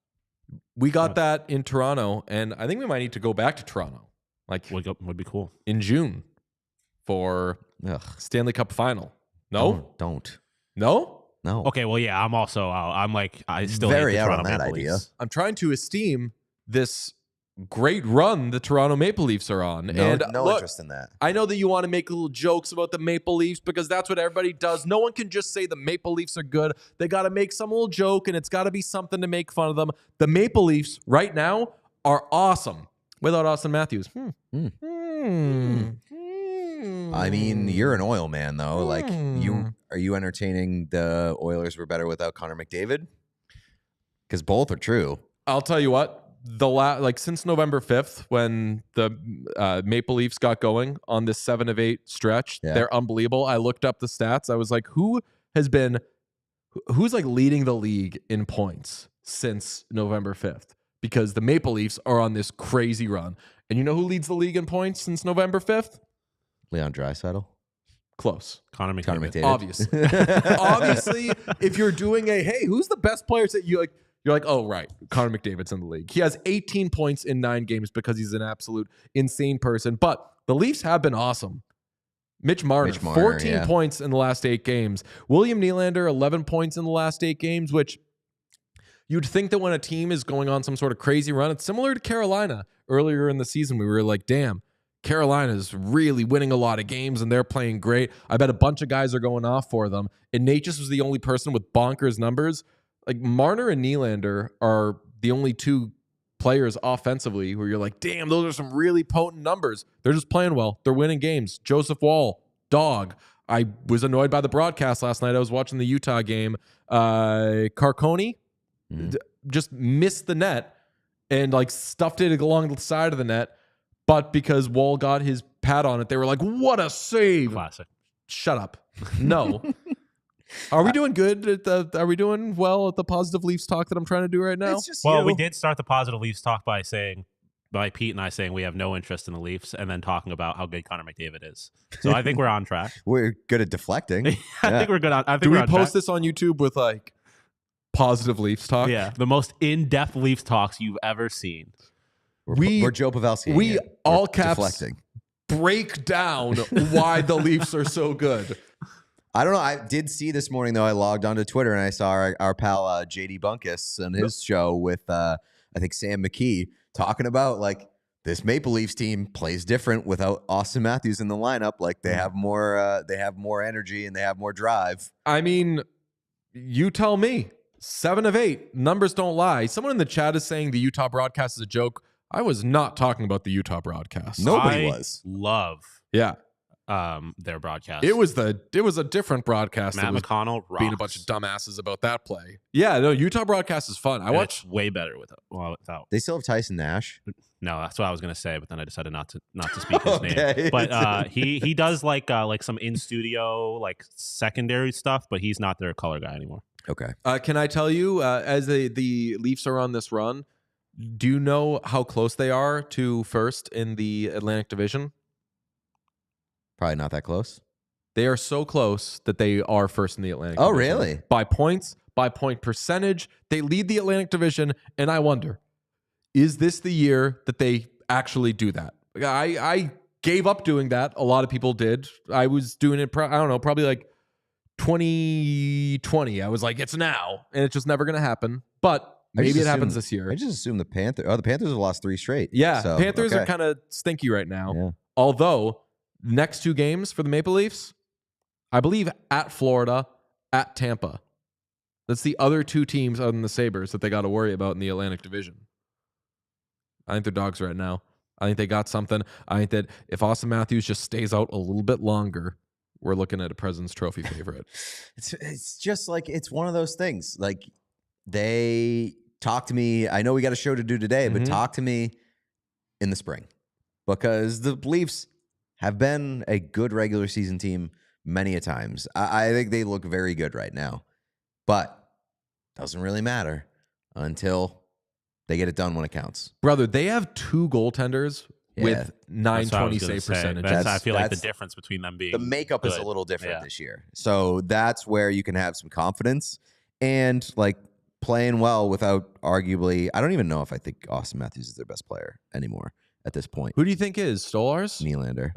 S1: We got that in Toronto, and I think we might need to go back to Toronto, like
S3: would be cool.
S1: in June for
S2: Ugh.
S1: Stanley Cup final. No?
S2: Don't.
S1: No?
S2: No.
S3: Okay, well, yeah, I'm also I'm like I still
S2: Very
S3: hate the
S2: out on
S3: Toronto
S2: that
S3: Maple
S2: idea.
S3: Leafs.
S1: I'm trying to esteem this great run the Toronto Maple Leafs are on.
S2: No,
S1: and
S2: no
S1: look,
S2: interest in that.
S1: I know that you want to make little jokes about the Maple Leafs because that's what everybody does. No one can just say the Maple Leafs are good. They got to make some little joke, and it's got to be something to make fun of them. The Maple Leafs right now are awesome without Austin Matthews.
S2: I mean, you're an oil man, though. Like, are you entertaining the Oilers were better without Connor McDavid? Because both are true.
S1: I'll tell you what. Since November 5th, when the Maple Leafs got going on this 7 of 8 stretch, they're unbelievable. I looked up the stats. I was like, who's like leading the league in points since November 5th? Because the Maple Leafs are on this crazy run. And you know who leads the league in points since November 5th?
S2: Leon Draisaitl.
S1: Close.
S3: Connor McDavid.
S2: Connor McDavid.
S1: Obviously. Obviously, if you're doing who's the best players that you like? You're like, oh, right, Connor McDavid's in the league. He has 18 points in 9 games because he's an absolute insane person. But the Leafs have been awesome. Mitch Marner 14 points in the last 8 games. William Nylander, 11 points in the last 8 games, which you'd think that when a team is going on some sort of crazy run, it's similar to Carolina. Earlier in the season, we were like, damn, Carolina's really winning a lot of games and they're playing great. I bet a bunch of guys are going off for them. And Natchez was the only person with bonkers numbers. Like Marner and Nylander are the only 2 players offensively where you're like, damn, those are some really potent numbers. They're just playing well. They're winning games. Joseph Wall, dog. I was annoyed by the broadcast last night. I was watching the Utah game. Carcone just missed the net and like stuffed it along the side of the net. But because Wall got his pad on it, they were like, what a save.
S3: Classic.
S1: Shut up. No. Are we doing good? Are we doing well at the positive Leafs talk that I'm trying to do right now?
S2: It's just
S3: Well,
S2: you.
S3: we did start the positive Leafs talk by Pete and I saying we have no interest in the Leafs, and then talking about how good Connor McDavid is. So I think we're on track.
S2: We're good at deflecting.
S3: I think we're good on. I think
S1: Do
S3: we're
S1: we
S3: on
S1: post
S3: track.
S1: this on YouTube with like positive Leafs talk?
S3: Yeah, the most in-depth Leafs talks you've ever seen.
S2: We're Joe Pavelski.
S1: We all
S2: We're
S1: caps
S2: deflecting.
S1: break down why the Leafs are so good.
S2: I don't know. I did see this morning, though. I logged onto Twitter and I saw our pal JD Bunkus on his show with, I think, Sam McKee talking about like this Maple Leafs team plays different without Austin Matthews in the lineup. Like they have more energy and they have more drive.
S1: I mean, you tell me. 7 of 8. Numbers don't lie. Someone in the chat is saying the Utah broadcast is a joke. I was not talking about the Utah broadcast.
S2: Nobody
S3: I
S2: was.
S3: love
S1: Yeah.
S3: their broadcast.
S1: It was a different broadcast.
S3: Matt
S1: that was
S3: McConnell rocks.
S1: being a bunch of dumbasses about that play. Yeah, no, Utah broadcast is fun. I
S3: And
S1: watched.
S3: it's way better without.
S2: They still have Tyson Nash.
S3: No, that's what I was gonna say, but then I decided not to speak his
S2: Okay.
S3: name. But he does like some in studio like secondary stuff, but he's not their color guy anymore.
S2: Okay.
S1: Can I tell you, as the Leafs are on this run, do you know how close they are to first in the Atlantic Division?
S2: Probably not that close.
S1: They are so close that they are first in the Atlantic
S2: Oh,
S1: Division.
S2: really?
S1: By points, by point percentage. They lead the Atlantic Division, and I wonder, is this the year that they actually do that? I gave up doing that. A lot of people did. I was doing it, I don't know, probably like 2020. I was like, it's now, and it's just never going to happen. But maybe it happens this year.
S2: I just assume the Panthers have lost 3 straight.
S1: Yeah,
S2: So,
S1: Panthers
S2: okay.
S1: are kind of stinky right now.
S2: Yeah.
S1: Although, next 2 games for the Maple Leafs, I believe at Florida, at Tampa. That's the other 2 teams other than the Sabres that they got to worry about in the Atlantic Division. I think they're dogs right now. I think they got something. I think that if Austin Matthews just stays out a little bit longer, we're looking at a President's Trophy favorite.
S2: It's just like it's one of those things. Like they talk to me. I know we got a show to do today, but talk to me in the spring because the Leafs have been a good regular season team many a times. I think they look very good right now, but doesn't really matter until they get it done when it counts.
S1: Brother, they have 2 goaltenders with
S3: That's what I
S1: 920
S3: was gonna
S1: save
S3: say.
S1: percentage.
S3: I feel like the
S2: that's-
S3: difference between them being
S2: The makeup is a
S3: good.
S2: little different
S3: Yeah.
S2: this year. So that's where you can have some confidence and like playing well without arguably, I don't even know if I think Austin Matthews is their best player anymore at this point.
S1: Who do you think is? Stolars?
S2: Nylander.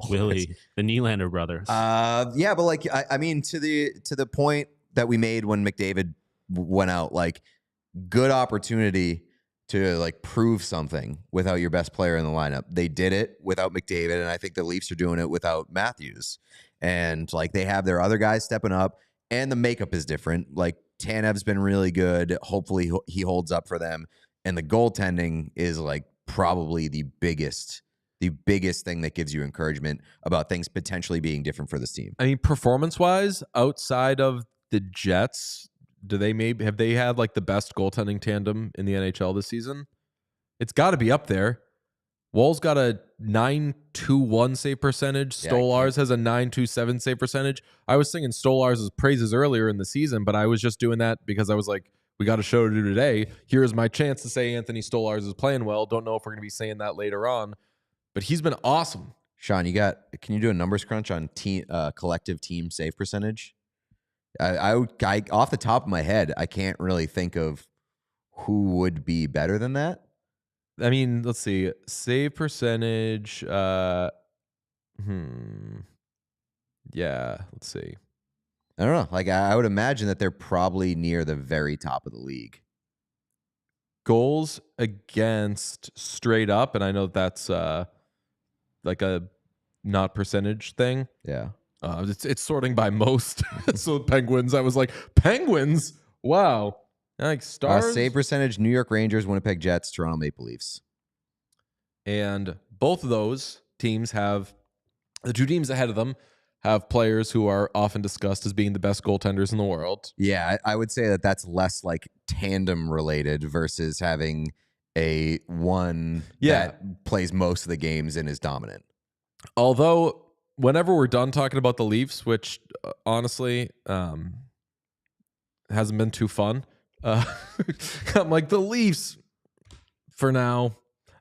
S3: Willie, the Nylander brothers.
S2: Yeah, but like I mean to the point that we made when McDavid went out, like good opportunity to like prove something without your best player in the lineup. They did it without McDavid, and I think the Leafs are doing it without Matthews. And like they have their other guys stepping up, and the makeup is different. Like Tanev's been really good. Hopefully he holds up for them. And the goaltending is like probably the biggest thing that gives you encouragement about things potentially being different for this team.
S1: I mean, performance-wise, outside of the Jets, have they had like the best goaltending tandem in the NHL this season? It's got to be up there. Wall's got a 9.21 save percentage.
S2: Yeah,
S1: Stolars has a 9.27 save percentage. I was singing Stolars' praises earlier in the season, but I was just doing that because I was like, we got a show to do today. Here's my chance to say Anthony Stolars is playing well. Don't know if we're going to be saying that later on, but he's been awesome.
S2: Sean, can you do a numbers crunch on collective team save percentage? I off the top of my head, I can't really think of who would be better than that.
S1: I mean, let's see. Save percentage. Yeah, let's see.
S2: I don't know. Like I would imagine that they're probably near the very top of the league.
S1: Goals against straight up, and I know that's like a not percentage thing.
S2: Yeah.
S1: It's sorting by most. So Penguins, I was like, Penguins? Wow. Like stars.
S2: Save percentage, New York Rangers, Winnipeg Jets, Toronto Maple Leafs.
S1: And both of those teams have, the two teams ahead of them have players who are often discussed as being the best goaltenders in the world.
S2: Yeah, I would say that that's less like tandem related versus having a one that plays most of the games and is dominant.
S1: Although, whenever we're done talking about the Leafs, which honestly hasn't been too fun, I'm like, the Leafs for now.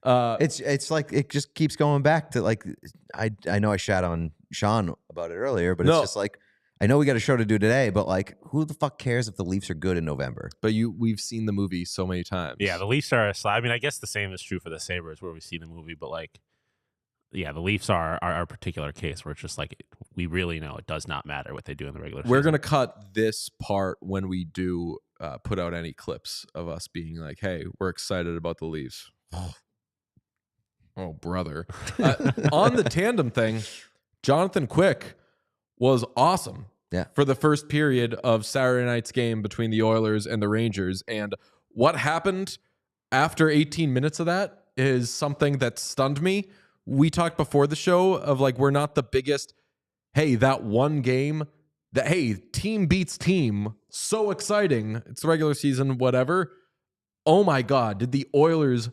S2: It's like it just keeps going back to like I know I shat on Sean about it earlier, but it's just like I know we got a show to do today, but like who the fuck cares if the Leafs are good in November?
S1: But we've seen the movie so many times.
S3: Yeah, the Leafs are. I mean, I guess the same is true for the Sabres, where we see the movie, but like, yeah, the Leafs are our particular case where it's just like we really know it does not matter what they do in the regular season.
S1: We're gonna cut this part when we do put out any clips of us being like, "Hey, we're excited about the Leafs." Oh, brother. On the tandem thing, Jonathan Quick was awesome for the first period of Saturday night's game between the Oilers and the Rangers. And what happened after 18 minutes of that is something that stunned me. We talked before the show of like, we're not the biggest, hey, that one game that, hey, team beats team. So exciting. It's the regular season, whatever. Oh my God, did the Oilers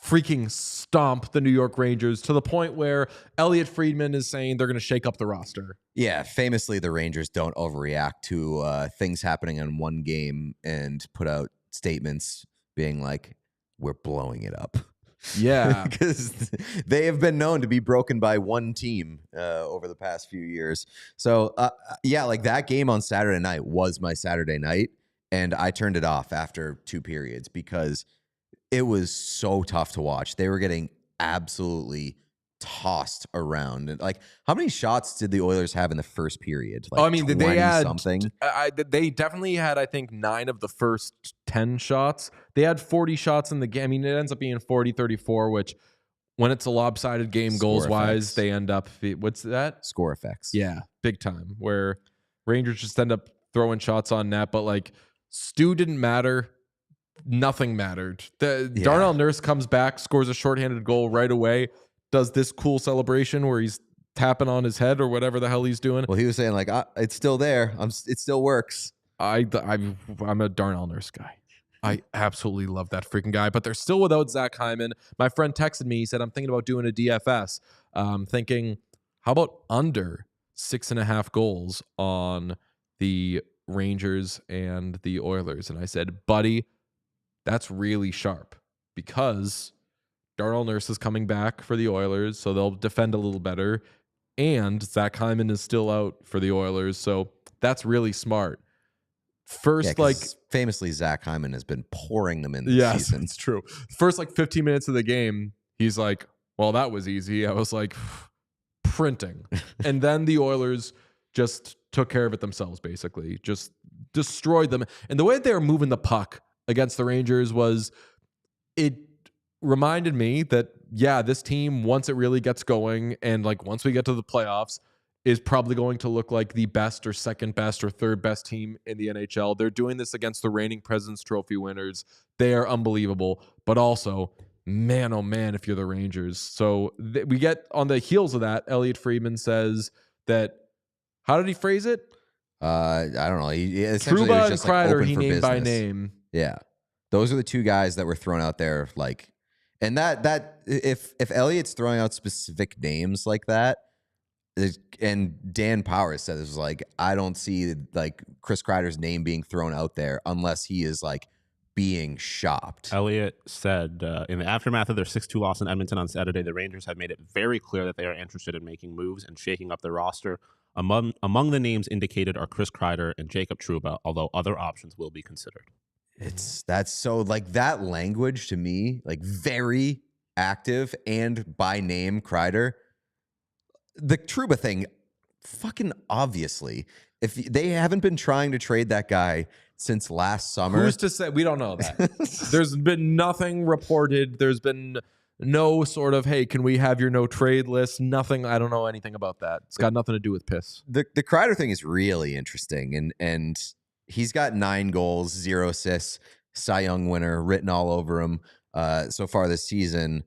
S1: freaking stomp the New York Rangers to the point where Elliot Friedman is saying they're going to shake up the roster.
S2: Yeah, famously, the Rangers don't overreact to things happening in one game and put out statements being like, we're blowing it up.
S1: Yeah.
S2: Because they have been known to be broken by one team over the past few years. So, yeah, like that game on Saturday night was my Saturday night, and I turned it off after 2 periods because it was so tough to watch. They were getting absolutely tossed around. And like, how many shots did the Oilers have in the first period? Like,
S1: I mean, they had
S2: something.
S1: They definitely had, I think, 9 of the first 10 shots. They had 40 shots in the game. I mean, it ends up being 40-34, which when it's a lopsided game goals wise, they end up, what's that?
S2: Score effects.
S1: Yeah, big time. Where Rangers just end up throwing shots on net, but like Stu didn't matter. Nothing mattered. Darnell Nurse comes back, scores a shorthanded goal right away, does this cool celebration where he's tapping on his head or whatever the hell he's doing.
S2: Well, he was saying like, it's still there. It still works.
S1: I'm a Darnell Nurse guy. I absolutely love that freaking guy, but they're still without Zach Hyman. My friend texted me. He said, I'm thinking about doing a DFS. Thinking, how about under 6.5 goals on the Rangers and the Oilers? And I said, buddy, that's really sharp because Darnell Nurse is coming back for the Oilers, so they'll defend a little better. And Zach Hyman is still out for the Oilers, so that's really smart. First, like
S2: famously, Zach Hyman has been pouring them in this season.
S1: It's true. First, like 15 minutes of the game, he's like, well, that was easy. I was like, printing. And then the Oilers just took care of it themselves, basically. Just destroyed them. And the way they were moving the puck against the Rangers was, it reminded me that, yeah, this team, once it really gets going and like once we get to the playoffs, is probably going to look like the best or second best or third best team in the NHL. They're doing this against the reigning President's Trophy winners. They are unbelievable, but also, man, oh man, if you're the Rangers. So we get on the heels of that, Elliot Friedman says that, how did he phrase it?
S2: I don't know.
S1: Trouba and Kreider, he named by name.
S2: Yeah. Those are the two guys that were thrown out there. Like, and that if Elliott's throwing out specific names like that, and Dan Powers said this was like, I don't see like Chris Kreider's name being thrown out there unless he is like being shopped.
S3: Elliott said in the aftermath of their 6-2 loss in Edmonton on Saturday, the Rangers have made it very clear that they are interested in making moves and shaking up their roster. Among the names indicated are Chris Kreider and Jacob Trouba, although other options will be considered.
S2: That's so like that language to me, like very active and by name Kreider. The Trouba thing, fucking obviously, if they haven't been trying to trade that guy since last summer.
S1: Who's to say? We don't know that. There's been nothing reported. There's been no sort of, hey, can we have your no trade list? Nothing. I don't know anything about that. It's got nothing to do with piss.
S2: The Kreider thing is really interesting, and he's got 9 goals, 0 assists. Cy Young winner written all over him so far this season.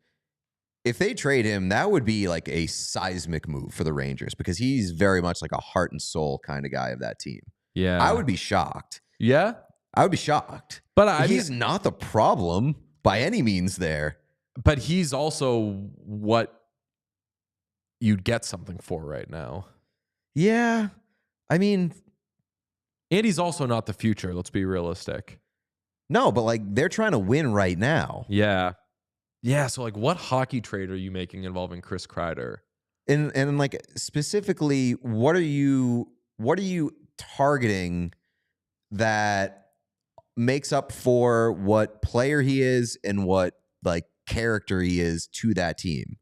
S2: If they trade him, that would be like a seismic move for the Rangers because he's very much like a heart and soul kind of guy of that team.
S1: Yeah.
S2: I would be shocked.
S1: Yeah?
S2: I would be shocked.
S1: But
S2: he's not the problem by any means there.
S1: But he's also what you'd get something for right now.
S2: Yeah. I mean,
S1: and he's also not the future. Let's be realistic.
S2: No, but like they're trying to win right now.
S1: Yeah. Yeah. So like what hockey trade are you making involving Chris Kreider?
S2: And like specifically, what are you targeting that makes up for what player he is and what like character he is to that team?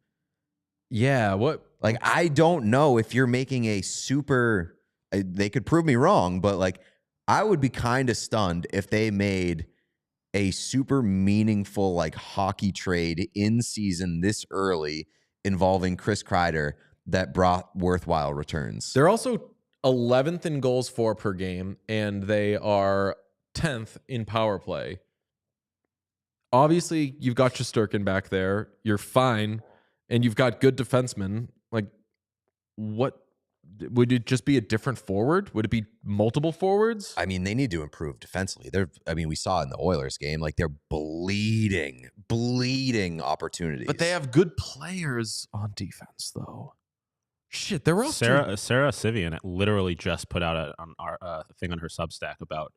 S1: Yeah. What?
S2: Like, I don't know if you're making a super, they could prove me wrong, but like, I would be kind of stunned if they made a super meaningful like hockey trade in season this early involving Chris Kreider that brought worthwhile returns.
S1: They're also 11th in goals for per game, and they are 10th in power play. Obviously, you've got Shesterkin back there. You're fine, and you've got good defensemen. Like, what would it just be a different forward? Would it be multiple forwards?
S2: I mean, they need to improve defensively. We saw in the Oilers game, like they're bleeding opportunities.
S1: But they have good players on defense, though. Shit, they're all
S3: Sarah Sivian literally just put out a thing on her Substack about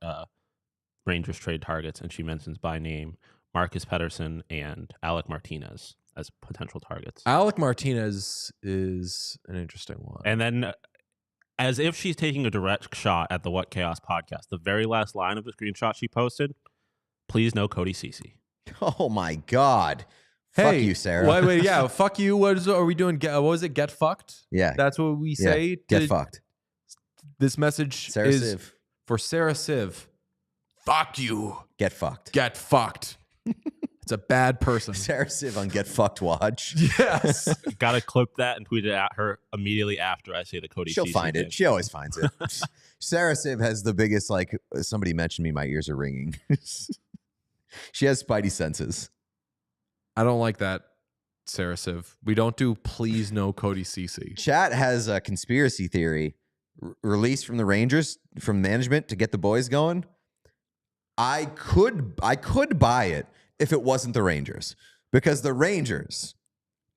S3: Rangers trade targets, and she mentions by name Marcus Pettersson and Alec Martinez as potential targets.
S1: Alec Martinez is an interesting one.
S3: And then, as if she's taking a direct shot at the What Chaos podcast, the very last line of the screenshot she posted, please no Cody Ceci.
S2: Oh my God. Fuck you, Sarah.
S1: Wait, yeah, fuck you. What are we doing? What was it? Get fucked?
S2: Yeah.
S1: That's what we say?
S2: Yeah. Get fucked.
S1: This message
S2: Sarah
S1: is
S2: Siv.
S1: For Sarah Siv. Fuck you.
S2: Get fucked.
S1: Get fucked. It's a bad person.
S2: Sarah Siv on Get Fucked Watch.
S1: Yes.
S3: Gotta clip that and tweet it at her immediately after I say the Cody
S2: She'll
S3: Ceci
S2: find
S3: thing.
S2: it. She always finds it. Sarah Siv has the biggest, like, somebody mentioned me, my ears are ringing. She has spidey senses.
S1: I don't like that, Sarah Siv. We don't do please no Cody Ceci.
S2: Chat has a conspiracy theory released from the Rangers, from management to get the boys going. I could buy it if it wasn't the Rangers, because the Rangers,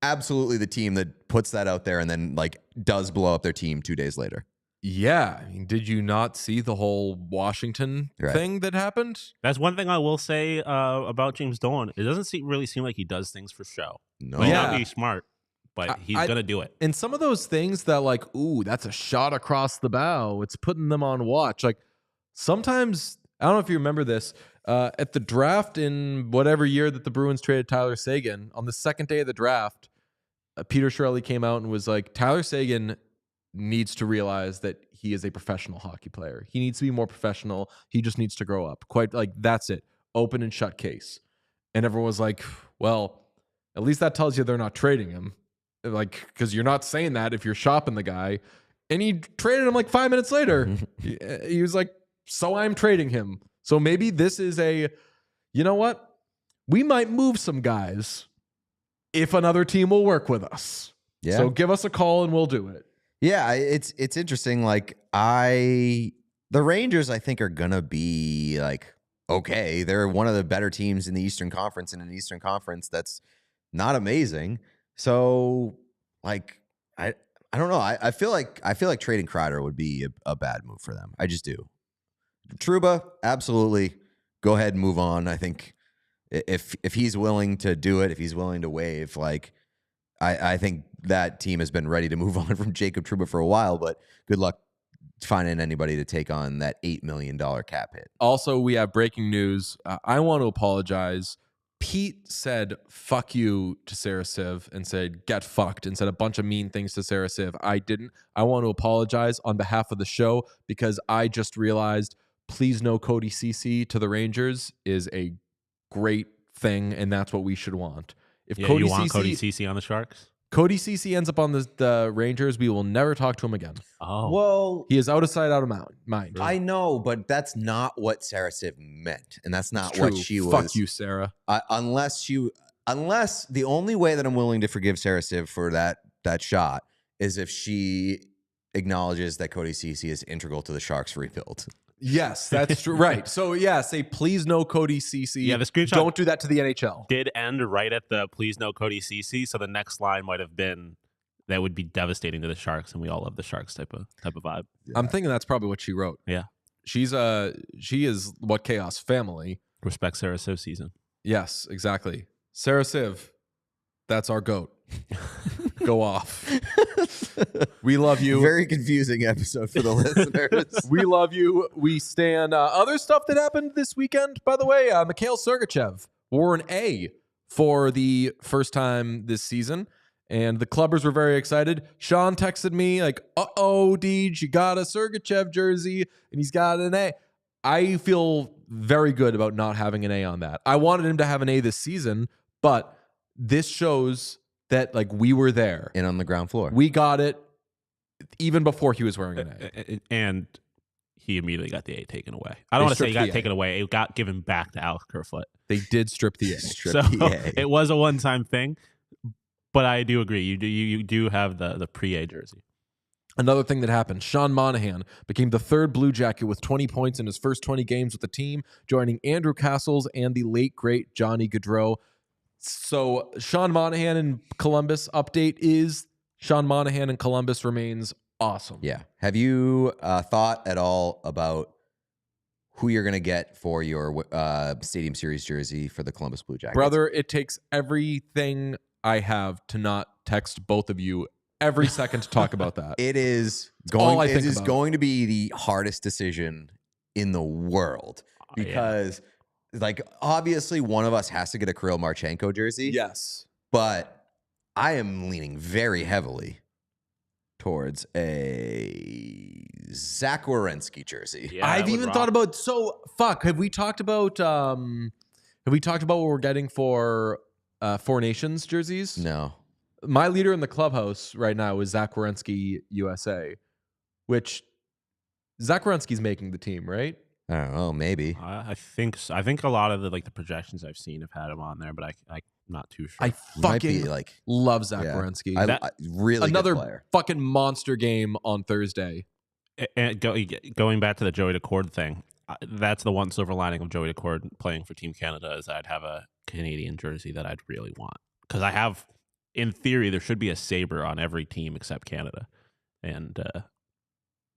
S2: absolutely the team that puts that out there and then like does blow up their team 2 days later.
S1: Yeah. I mean, did you not see the whole Washington thing that happened?
S3: That's one thing I will say about James Dolan. It doesn't really seem like he does things for show.
S2: No.
S3: Might not be smart, but he's going to do it.
S1: And some of those things that like, ooh, that's a shot across the bow. It's putting them on watch. Like sometimes, I don't know if you remember this, at the draft in whatever year that the Bruins traded Tyler Seguin, on the second day of the draft, Peter Chiarelli came out and was like, Tyler Seguin needs to realize that he is a professional hockey player. He needs to be more professional. He just needs to grow up. Quite like, that's it. Open and shut case. And everyone was like, well, at least that tells you they're not trading him. Like, because you're not saying that if you're shopping the guy. And he traded him like 5 minutes later. He was like, so I'm trading him. So maybe this is you know what? We might move some guys if another team will work with us.
S2: Yeah.
S1: So give us a call and we'll do it.
S2: Yeah, it's interesting. Like the Rangers, I think, are gonna be like okay. They're one of the better teams in the Eastern Conference, and in the Eastern Conference that's not amazing. So like I don't know. I feel like trading Kreider would be a bad move for them. I just do. Trouba, absolutely. Go ahead and move on. I think if he's willing to do it, if he's willing to waive, like I think that team has been ready to move on from Jacob Trouba for a while, but good luck finding anybody to take on that $8 million cap hit.
S1: Also, we have breaking news. I want to apologize. Pete said fuck you to Sarah Siv and said get fucked and said a bunch of mean things to Sarah Siv. I didn't. I want to apologize on behalf of the show because I just realized please no Cody Ceci to the Rangers is a great thing, and that's what we should want. If
S3: you want Cody Ceci on the Sharks?
S1: Cody Ceci ends up on the Rangers, we will never talk to him again.
S3: Oh,
S2: Well,
S1: He is out of sight, out of mind.
S2: I know, but that's not what Sarah Siv meant, and that's not
S1: It's
S2: what
S1: true.
S2: she was.
S1: Fuck you, Sarah.
S2: Unless the only way that I'm willing to forgive Sarah Siv for that shot is if she acknowledges that Cody Ceci is integral to the Sharks' rebuild.
S1: Yes, that's true. Right. So yeah, say please no Cody Ceci.
S3: Yeah, the screenshot
S1: Don't do that to the NHL.
S3: did end right at the please no Cody Ceci. So the next line might have been that would be devastating to the Sharks, and we all love the Sharks type of vibe.
S2: Yeah.
S1: I'm thinking that's probably what she wrote.
S3: Yeah.
S1: She is what Chaos family.
S3: Respect Sarah Siv season.
S1: Yes, exactly. Sarah Siv, that's our goat. Go off. We love you.
S2: Very confusing episode for the listeners.
S1: We love you. We stand. Other stuff that happened this weekend, by the way, Mikhail Sergachev wore an A for the first time this season, and the Clubbers were very excited. Sean texted me like, "Uh-oh, Deej, you got a Sergachev jersey, and he's got an A." I feel very good about not having an A on that. I wanted him to have an A this season, but this shows that like we were there
S2: And on the ground floor.
S1: We got it even before he was wearing an A.
S3: And he immediately got the A taken away. I don't want to say he got taken away. It got given back to Alex Kerfoot.
S1: They did strip the A.
S2: Strip
S3: So
S2: the A.
S3: it was a one-time thing. But I do agree. You do have the pre-A jersey.
S1: Another thing that happened, Sean Monahan became the third Blue Jacket with 20 points in his first 20 games with the team, joining Andrew Castles and the late, great Johnny Gaudreau. So Sean Monahan in Columbus update is Sean Monahan in Columbus remains awesome.
S2: Yeah. Have you thought at all about who you're going to get for your Stadium Series jersey for the Columbus Blue Jackets?
S1: Brother, it takes everything I have to not text both of you every second to talk about that.
S2: It is
S1: all I
S2: going. It
S1: think
S2: is
S1: about.
S2: going to be the hardest decision in the world because, like, obviously, one of us has to get a Kirill Marchenko jersey.
S1: Yes.
S2: But I am leaning very heavily towards a Zach Werenski jersey.
S3: Yeah,
S1: I've
S3: that would
S1: even
S3: rock.
S1: thought about have we talked about what we're getting for Four Nations jerseys?
S2: No.
S1: My leader in the clubhouse right now is Zach Werenski USA, which Zach Werenski's making the team, right?
S2: I don't know. Maybe.
S3: I think so. I think a lot of the projections I've seen have had him on there, but I'm not too sure.
S1: I
S2: Might be
S1: fucking
S2: like
S1: love Zach
S2: yeah.
S1: Werenski.
S2: I really
S1: Another
S2: good player.
S1: fucking monster game on Thursday.
S3: And going back to the Joey Decord thing, that's the one silver lining of Joey Decord playing for Team Canada is I'd have a Canadian jersey that I'd really want because I have, in theory, there should be a Sabre on every team except Canada, and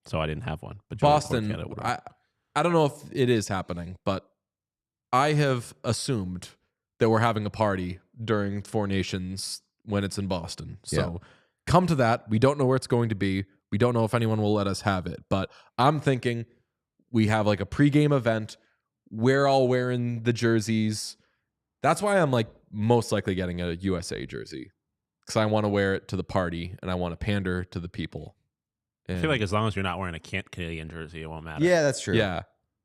S3: so I didn't have one. But Joey
S1: Boston,
S3: Decord Canada would've-
S1: I don't know if it is happening, but I have assumed that we're having a party during Four Nations when it's in Boston. So come to that. We don't know where it's going to be. We don't know if anyone will let us have it, but I'm thinking we have like a pregame event. We're all wearing the jerseys. That's why I'm like most likely getting a USA jersey because I want to wear it to the party and I want to pander to the people.
S3: I feel like as long as you're not wearing a Canadian jersey, it won't matter.
S2: Yeah, that's true.
S1: Yeah,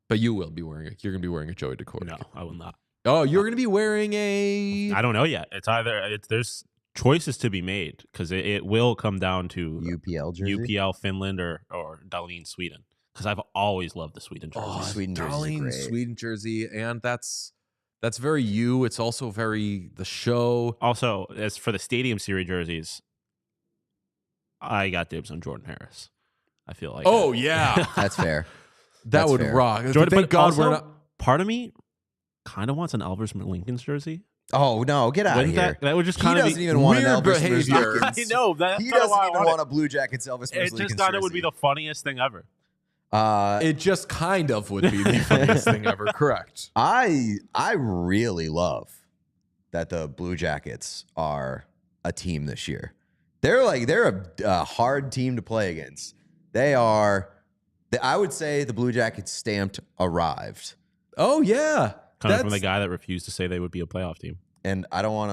S1: but you will be wearing it. You're going to be wearing a Joey Decord.
S3: No, I will not.
S1: Oh, you're going to be wearing a...
S3: I don't know yet. It's either there's choices to be made because it will come down to
S2: UPL jersey.
S3: UPL Finland or Dahlin Sweden because I've always loved the Sweden jersey.
S2: Oh, Sweden jerseys are
S1: Darling
S2: great.
S1: Sweden jersey, and that's very you. It's also very the show.
S3: Also, as for the Stadium Series jerseys, I got dibs on Jordan Harris. I feel like
S1: Oh yeah,
S2: That's fair.
S1: that
S2: That's
S1: would
S2: fair.
S1: rock.
S3: Jordan,
S1: Thank
S3: but
S1: God
S3: also,
S1: we're not.
S3: part of me kind of wants an Elvis Lincoln's jersey.
S2: Oh no, get out of
S3: Wouldn't
S2: here.
S3: that would just
S2: He
S3: kind of
S2: doesn't
S3: be
S2: even want an
S1: weird
S2: Elvis
S1: behavior.
S3: I know that.
S2: He doesn't even want a Blue Jackets Elvis
S3: It just thought it would be the funniest thing ever.
S1: It just kind of would be the funniest thing ever. Correct.
S2: I really love that the Blue Jackets are a team this year. They're a hard team to play against. They are. I would say the Blue Jackets stamped arrived.
S1: Oh yeah,
S3: Coming from the guy that refused to say they would be a playoff team.
S2: And I don't want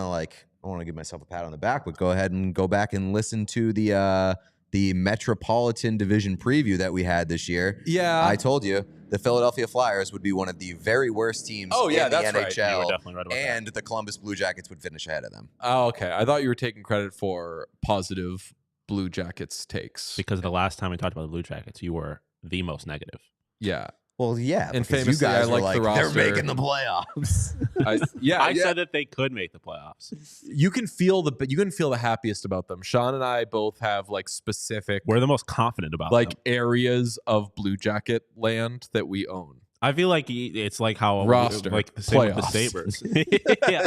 S2: to give myself a pat on the back, but go ahead and go back and listen to the the Metropolitan Division preview that we had this year.
S1: Yeah.
S2: I told you the Philadelphia Flyers would be one of the very worst teams in the
S1: that's right.
S2: NHL.
S3: You were definitely right about
S2: and the Columbus Blue Jackets would finish ahead of them.
S1: Oh, okay. I thought you were taking credit for positive Blue Jackets takes.
S3: Because the last time we talked about the Blue Jackets, you were the most negative.
S1: Yeah.
S2: Well, yeah,
S1: And
S2: because you
S1: famously,
S2: guys
S1: I
S2: were
S1: like the
S2: like, they're
S1: roster.
S2: making the playoffs.
S3: I said that they could make the playoffs.
S1: You can feel the happiest about them. Sean and I both have like specific
S3: We're the most confident about
S1: like
S3: them.
S1: areas of Blue Jacket land that we own.
S3: I feel like it's like how
S1: Roster,
S3: like the same with the
S1: playoffs.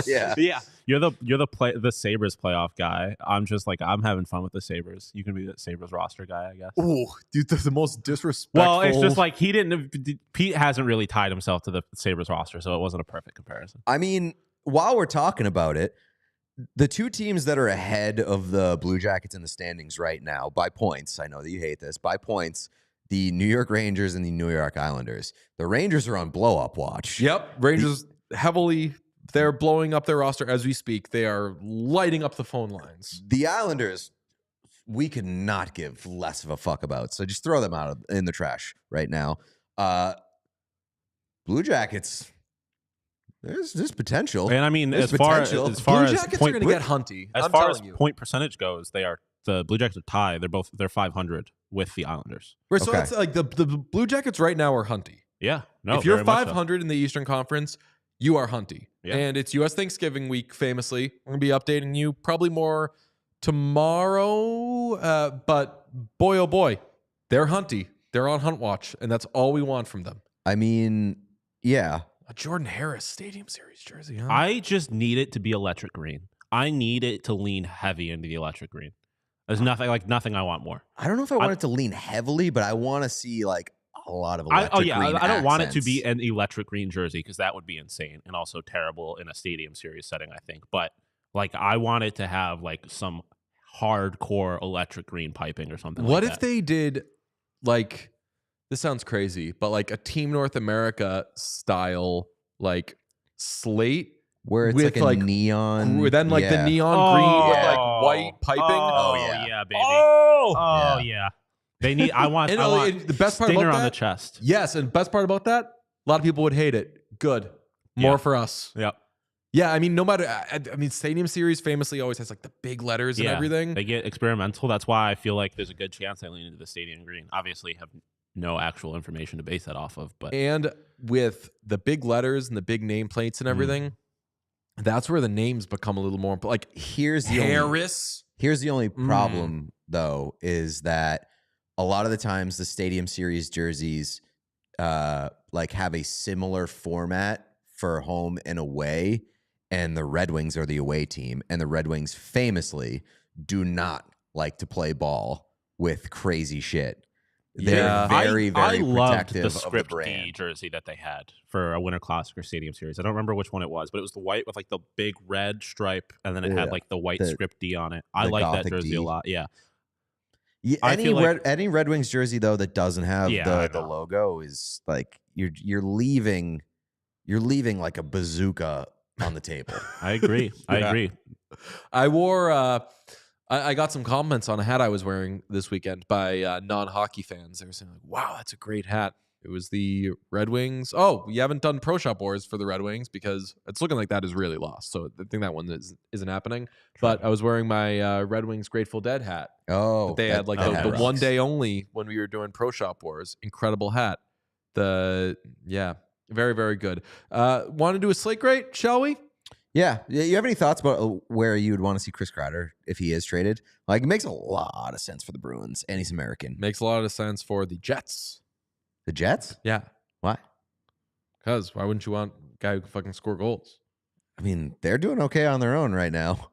S3: Sabres.
S2: Yeah.
S3: You're the Sabres playoff guy. I'm just like I'm having fun with the Sabres. You can be the Sabres roster guy, I guess.
S1: Oh, dude, the most disrespectful.
S3: Well, it's just like Pete hasn't really tied himself to the Sabres roster, so it wasn't a perfect comparison.
S2: I mean, while we're talking about it, the two teams that are ahead of the Blue Jackets in the standings right now by points, I know that you hate this, by points, the New York Rangers and the New York Islanders. The Rangers are on blow-up watch.
S1: Yep, Rangers heavily. They're blowing up their roster as we speak. They are lighting up the phone lines.
S2: The Islanders, we could not give less of a fuck about. So just throw them out in the trash right now. Blue Jackets, there's potential.
S3: And I mean,
S2: There's
S3: as far
S2: potential.
S3: as
S1: Blue
S3: point,
S1: Jackets are going to get hunty.
S3: as
S1: I'm
S3: far as
S1: telling you.
S3: point percentage goes, the Blue Jackets are tied. They're 500 with the Islanders.
S1: Right, so
S2: Okay.
S1: that's like the Blue Jackets right now are hunty.
S3: Yeah, no.
S1: If you're
S3: very much so.
S1: 500 in the Eastern Conference, you are hunty.
S3: Yeah.
S1: And it's U.S. Thanksgiving week, famously. I'm going to be updating you probably more tomorrow. But boy, oh boy, they're hunty. They're on hunt watch, and that's all we want from them.
S2: I mean, yeah.
S1: A Jordan Harris Stadium Series jersey, huh?
S3: I just need it to be electric green. I need it to lean heavy into the electric green. There's nothing I want more.
S2: I don't know if I want it to lean heavily, but I want to see like a lot of electric green
S3: I don't want it to
S2: accents.
S3: be an electric green jersey because that would be insane and also terrible in a stadium series setting, I think. But like I want it to have like some hardcore electric green piping or something
S1: What
S3: like
S1: if
S3: that.
S1: they did like, this sounds crazy, but like a Team North America style like slate
S2: where it's
S1: with,
S2: like a neon.
S1: then like the
S2: yeah.
S1: neon green with
S2: yeah.
S1: like white piping.
S3: Oh,
S2: yeah.
S3: yeah, baby.
S1: Oh,
S3: Yeah. They need. I want.
S1: And
S3: I want
S1: the best part
S3: stinger
S1: about
S3: on
S1: that,
S3: the chest.
S1: yes, and best part about that, a lot of people would hate it. Good, more
S3: Yeah.
S1: for us.
S3: Yep.
S1: Yeah, I mean, no matter. I mean, Stadium Series famously always has like the big letters and everything.
S3: They get experimental. That's why I feel like there's a good chance they lean into the stadium green. Obviously, have no actual information to base that off of, but
S1: And with the big letters and the big nameplates and everything, that's where the names become a little more like
S2: Here's the only,
S1: Harris.
S2: here's the only problem though is that a lot of the times the Stadium Series jerseys like have a similar format for home and away, and the Red Wings are the away team, and the Red Wings famously do not like to play ball with crazy shit. They're
S1: Yeah.
S2: very, very
S3: I loved
S2: protective
S3: the
S2: of the
S3: script D
S2: brand.
S3: jersey that they had for a Winter Classic or Stadium Series. I don't remember which one it was, but it was the white with like the big red stripe, and then it
S2: Yeah.
S3: had like the white
S2: The-
S3: script D on it. I
S2: the
S3: like that
S2: Gothic
S3: jersey
S2: D.
S3: a lot. Yeah.
S2: Yeah,
S3: I
S2: any
S3: feel like-
S2: any Red Wings jersey though that doesn't have
S3: Yeah, I
S2: the
S3: know.
S2: logo is like you're leaving like a bazooka on the table.
S3: I agree. I
S1: Yeah.
S3: agree.
S1: I wore. I got some comments on a hat I was wearing this weekend by non-hockey fans. They were saying, like, "Wow, that's a great hat." It was the Red Wings. Oh, you haven't done Pro Shop Wars for the Red Wings because it's looking like that is really lost. So I think that one isn't happening. But I was wearing my Red Wings Grateful Dead hat.
S2: Oh,
S1: They had like
S3: that
S1: the
S3: hat
S1: one
S2: rocks.
S1: day only when we were doing Pro Shop Wars. Incredible hat. Very, very good. Want to do a Slate Grade, shall we?
S2: Yeah. You have any thoughts about where you would want to see Chris Kreider if he is traded? Like, it makes a lot of sense for the Bruins, and he's American.
S1: Makes a lot of sense for the Jets.
S2: The Jets?
S1: Yeah.
S2: Why?
S1: Because why wouldn't you want a guy who can fucking score goals?
S2: I mean, they're doing okay on their own right now.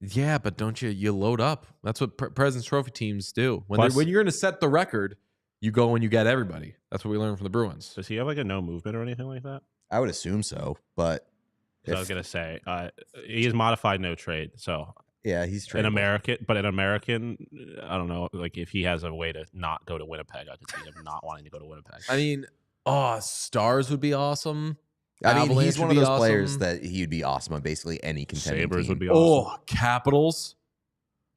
S1: Yeah, but don't you load up? That's what President's Trophy teams do. When
S3: Plus-
S1: you're going to set the record, you go and you get everybody. That's what we learned from the Bruins.
S3: Does he have like a no movement or anything like that?
S2: I would assume so, but
S3: 'Cause I was gonna say he is modified no trade. So
S2: yeah, he's
S3: an
S2: tradable.
S3: American, I don't know. Like if he has a way to not go to Winnipeg, I could see him not wanting to go to Winnipeg.
S1: I mean, Stars would be awesome.
S2: I mean,
S1: Avalanche
S2: he's one
S1: would
S2: of
S1: be
S2: those players
S1: awesome.
S2: that he'd be awesome on basically any contending
S3: Sabres
S2: team.
S3: would be awesome.
S1: Oh, Capitals.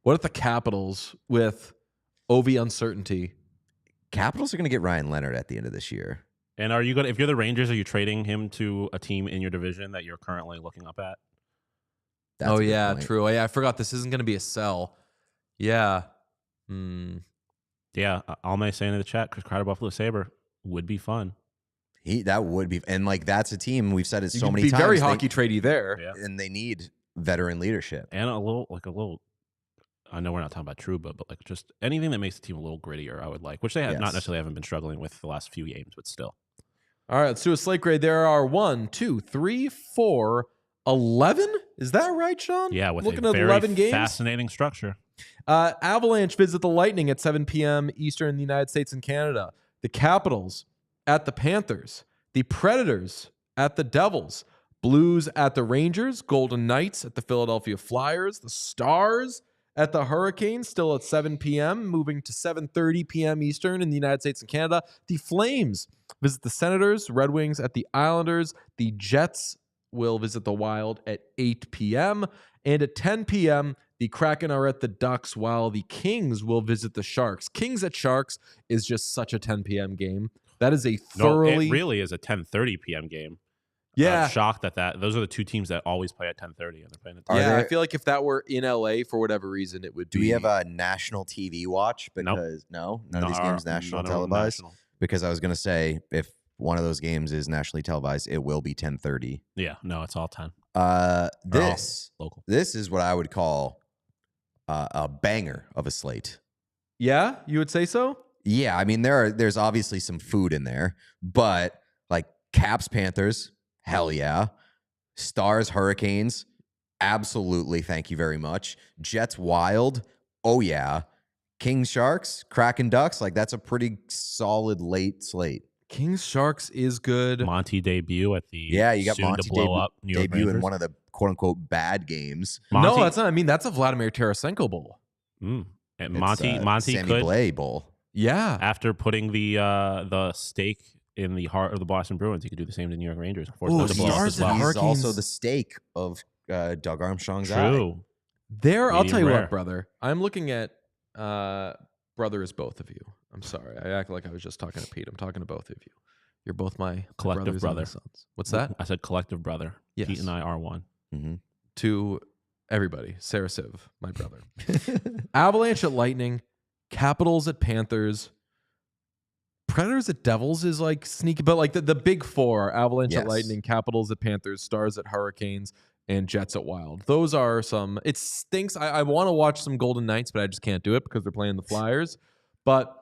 S1: What if the Capitals with Ovi uncertainty.
S2: Capitals are going to get Ryan Leonard at the end of this year.
S3: And are you going? If you're the Rangers, are you trading him to a team in your division that you're currently looking up at?
S2: That's a good point.
S1: True. Oh, yeah, I forgot this isn't going to be a sell. Yeah.
S3: Yeah, Almay saying in the chat, Chris Kreider, Buffalo Sabre would be fun.
S2: That would be, and like that's a team we've said it so many
S1: be
S2: times.
S1: Very hockey tradey there,
S2: and they need veteran leadership
S3: and a little. I know we're not talking about Trouba, but like just anything that makes the team a little grittier, I would like, which they have not necessarily haven't been struggling with the last few games, but still.
S1: All right, let's do a slate grade. There are 1, 2, 3, 4, 11. Is that right, Sean?
S3: Yeah, with
S1: looking
S3: a
S1: at
S3: very
S1: 11 games.
S3: Fascinating structure.
S1: Avalanche visit the Lightning at 7 p.m. Eastern in the United States and Canada. The Capitals at the Panthers. The Predators at the Devils. Blues at the Rangers. Golden Knights at the Philadelphia Flyers. The Stars at the Hurricanes, still at 7 p.m., moving to 7:30 p.m. Eastern in the United States and Canada. The Flames visit the Senators. Red Wings at the Islanders. The Jets will visit the Wild at 8 p.m. And at 10 p.m., the Kraken are at the Ducks, while the Kings will visit the Sharks. Kings at Sharks is just such a 10 p.m. game. That is a thoroughly...
S3: No, it really is a 10:30 p.m. game.
S1: Yeah.
S3: I'm shocked that those are the two teams that always play at 10:30 and they're playing at 10:30.
S1: Yeah, I feel like if that were in LA for whatever reason, it would be...
S2: Do we have a national TV watch? Because none of these games national televised. Because I was going to say, if one of those games is nationally televised, it will be 10:30.
S3: Yeah, no, it's all 10.
S2: Local. This is what I would call a banger of a slate.
S1: Yeah, you would say so?
S2: Yeah, I mean there's obviously some food in there, but like Caps Panthers. Hell yeah. Stars, Hurricanes. Absolutely. Thank you very much. Jets, Wild. Oh, yeah. Kings, Sharks, Kraken, Ducks. Like, that's a pretty solid late slate.
S1: Kings, Sharks is good.
S3: Monty debut at the
S2: you got Monty
S3: to blow up New York
S2: debut
S3: Rangers.
S2: In one of the quote-unquote bad games.
S1: No, that's not. I mean, that's a Vladimir Tarasenko Bowl.
S3: And Monty
S2: Sammy
S3: could,
S2: Blais Bowl.
S1: Yeah.
S3: After putting the stake in the heart of the Boston Bruins, he could do the same to the New York Rangers.
S2: He's also the stake of Doug Armstrong's eye.
S3: True.
S1: I'll tell you what, brother. I'm looking at brother is both of you. I'm sorry. I act like I was just talking to Pete. I'm talking to both of you. You're both my
S3: collective brother.
S1: Sons. What's that?
S3: I said collective brother.
S1: Yes.
S3: Pete and I are one.
S2: Mm-hmm.
S1: To everybody, Sarah Siv, my brother. Avalanche at Lightning, Capitals at Panthers. Predators at Devils is like sneaky, but like the big four: Avalanche at Lightning, Capitals at Panthers, Stars at Hurricanes, and Jets at Wild. Those are some. It stinks. I want to watch some Golden Knights, but I just can't do it because they're playing the Flyers. But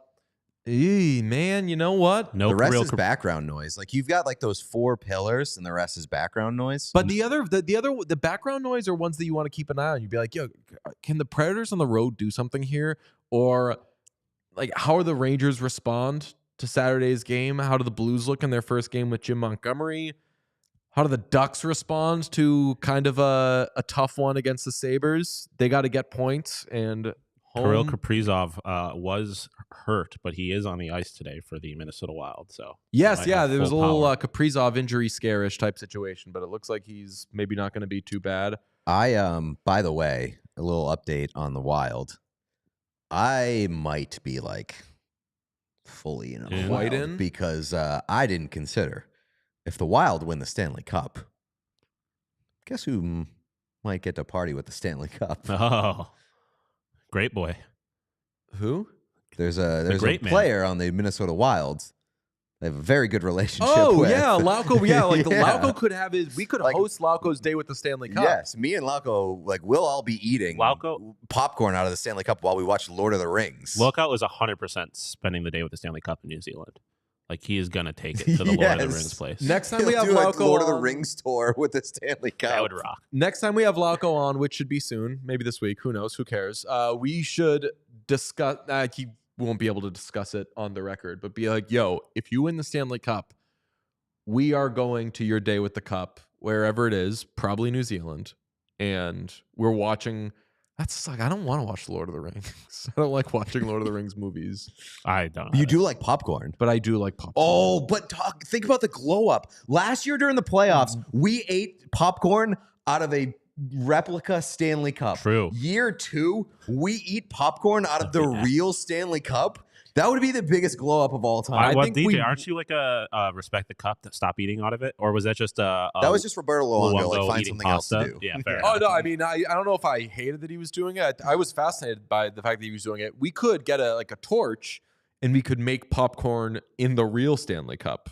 S1: man, you know what?
S2: The rest is background noise. Like you've got like those four pillars, and the rest is background noise.
S1: But the background noise are ones that you want to keep an eye on. You'd be like, yo, can the Predators on the road do something here? Or like, how are the Rangers respond to Saturday's game? How do the Blues look in their first game with Jim Montgomery? How do the Ducks respond to kind of a tough one against the Sabres? They got to get points, and
S3: Kirill Kaprizov was hurt, but he is on the ice today for the Minnesota Wild. So
S1: there was a little Kaprizov injury scare-ish type situation, but it looks like he's maybe not going to be too bad.
S2: By the way, a little update on the Wild. I might be like fully in because I didn't consider if the Wild win the Stanley Cup, guess who might get to party with the Stanley Cup?
S3: Oh, great boy.
S1: Who?
S2: There's a player on the Minnesota Wild. They have a very good relationship.
S1: Oh,
S2: with.
S1: yeah, Lauko. Yeah, like Lauko could have we could host Lauko's day with the Stanley Cup.
S2: Yes, me and Lauko, like, we'll all be eating popcorn out of the Stanley Cup while we watch Lord of the Rings.
S3: Lauko is 100% spending the day with the Stanley Cup in New Zealand. Like, he is going to take it to the Lord of the Rings place.
S1: Next time we have Lauko
S2: Lord of the Rings tour with the Stanley Cup.
S3: That would rock.
S1: Next time we have Lauko on, which should be soon, maybe this week, who knows, who cares? We should discuss, he won't be able to discuss it on the record, but be like, yo, if you win the Stanley Cup, we are going to your day with the cup, wherever it is, probably New Zealand, and we're watching. That's just like, I don't want to watch Lord of the Rings. I don't like watching Lord of the Rings movies.
S3: I don't.
S2: You do like popcorn.
S1: But I do like popcorn.
S2: Oh, but think about the glow up. Last year during the playoffs, we ate popcorn out of a replica Stanley Cup.
S3: True.
S2: Year 2, we eat popcorn out of the real Stanley Cup. That would be the biggest glow up of all time.
S3: I think DJ, aren't you like a respect the cup to stop eating out of it, or was that just that
S2: was just Roberto Luongo, like find
S3: eating
S2: something
S3: pasta?
S2: else to do?
S3: Yeah, fair.
S1: Oh no, I mean I don't know if I hated that he was doing it. I was fascinated by the fact that he was doing it. We could get a torch and we could make popcorn in the real Stanley Cup.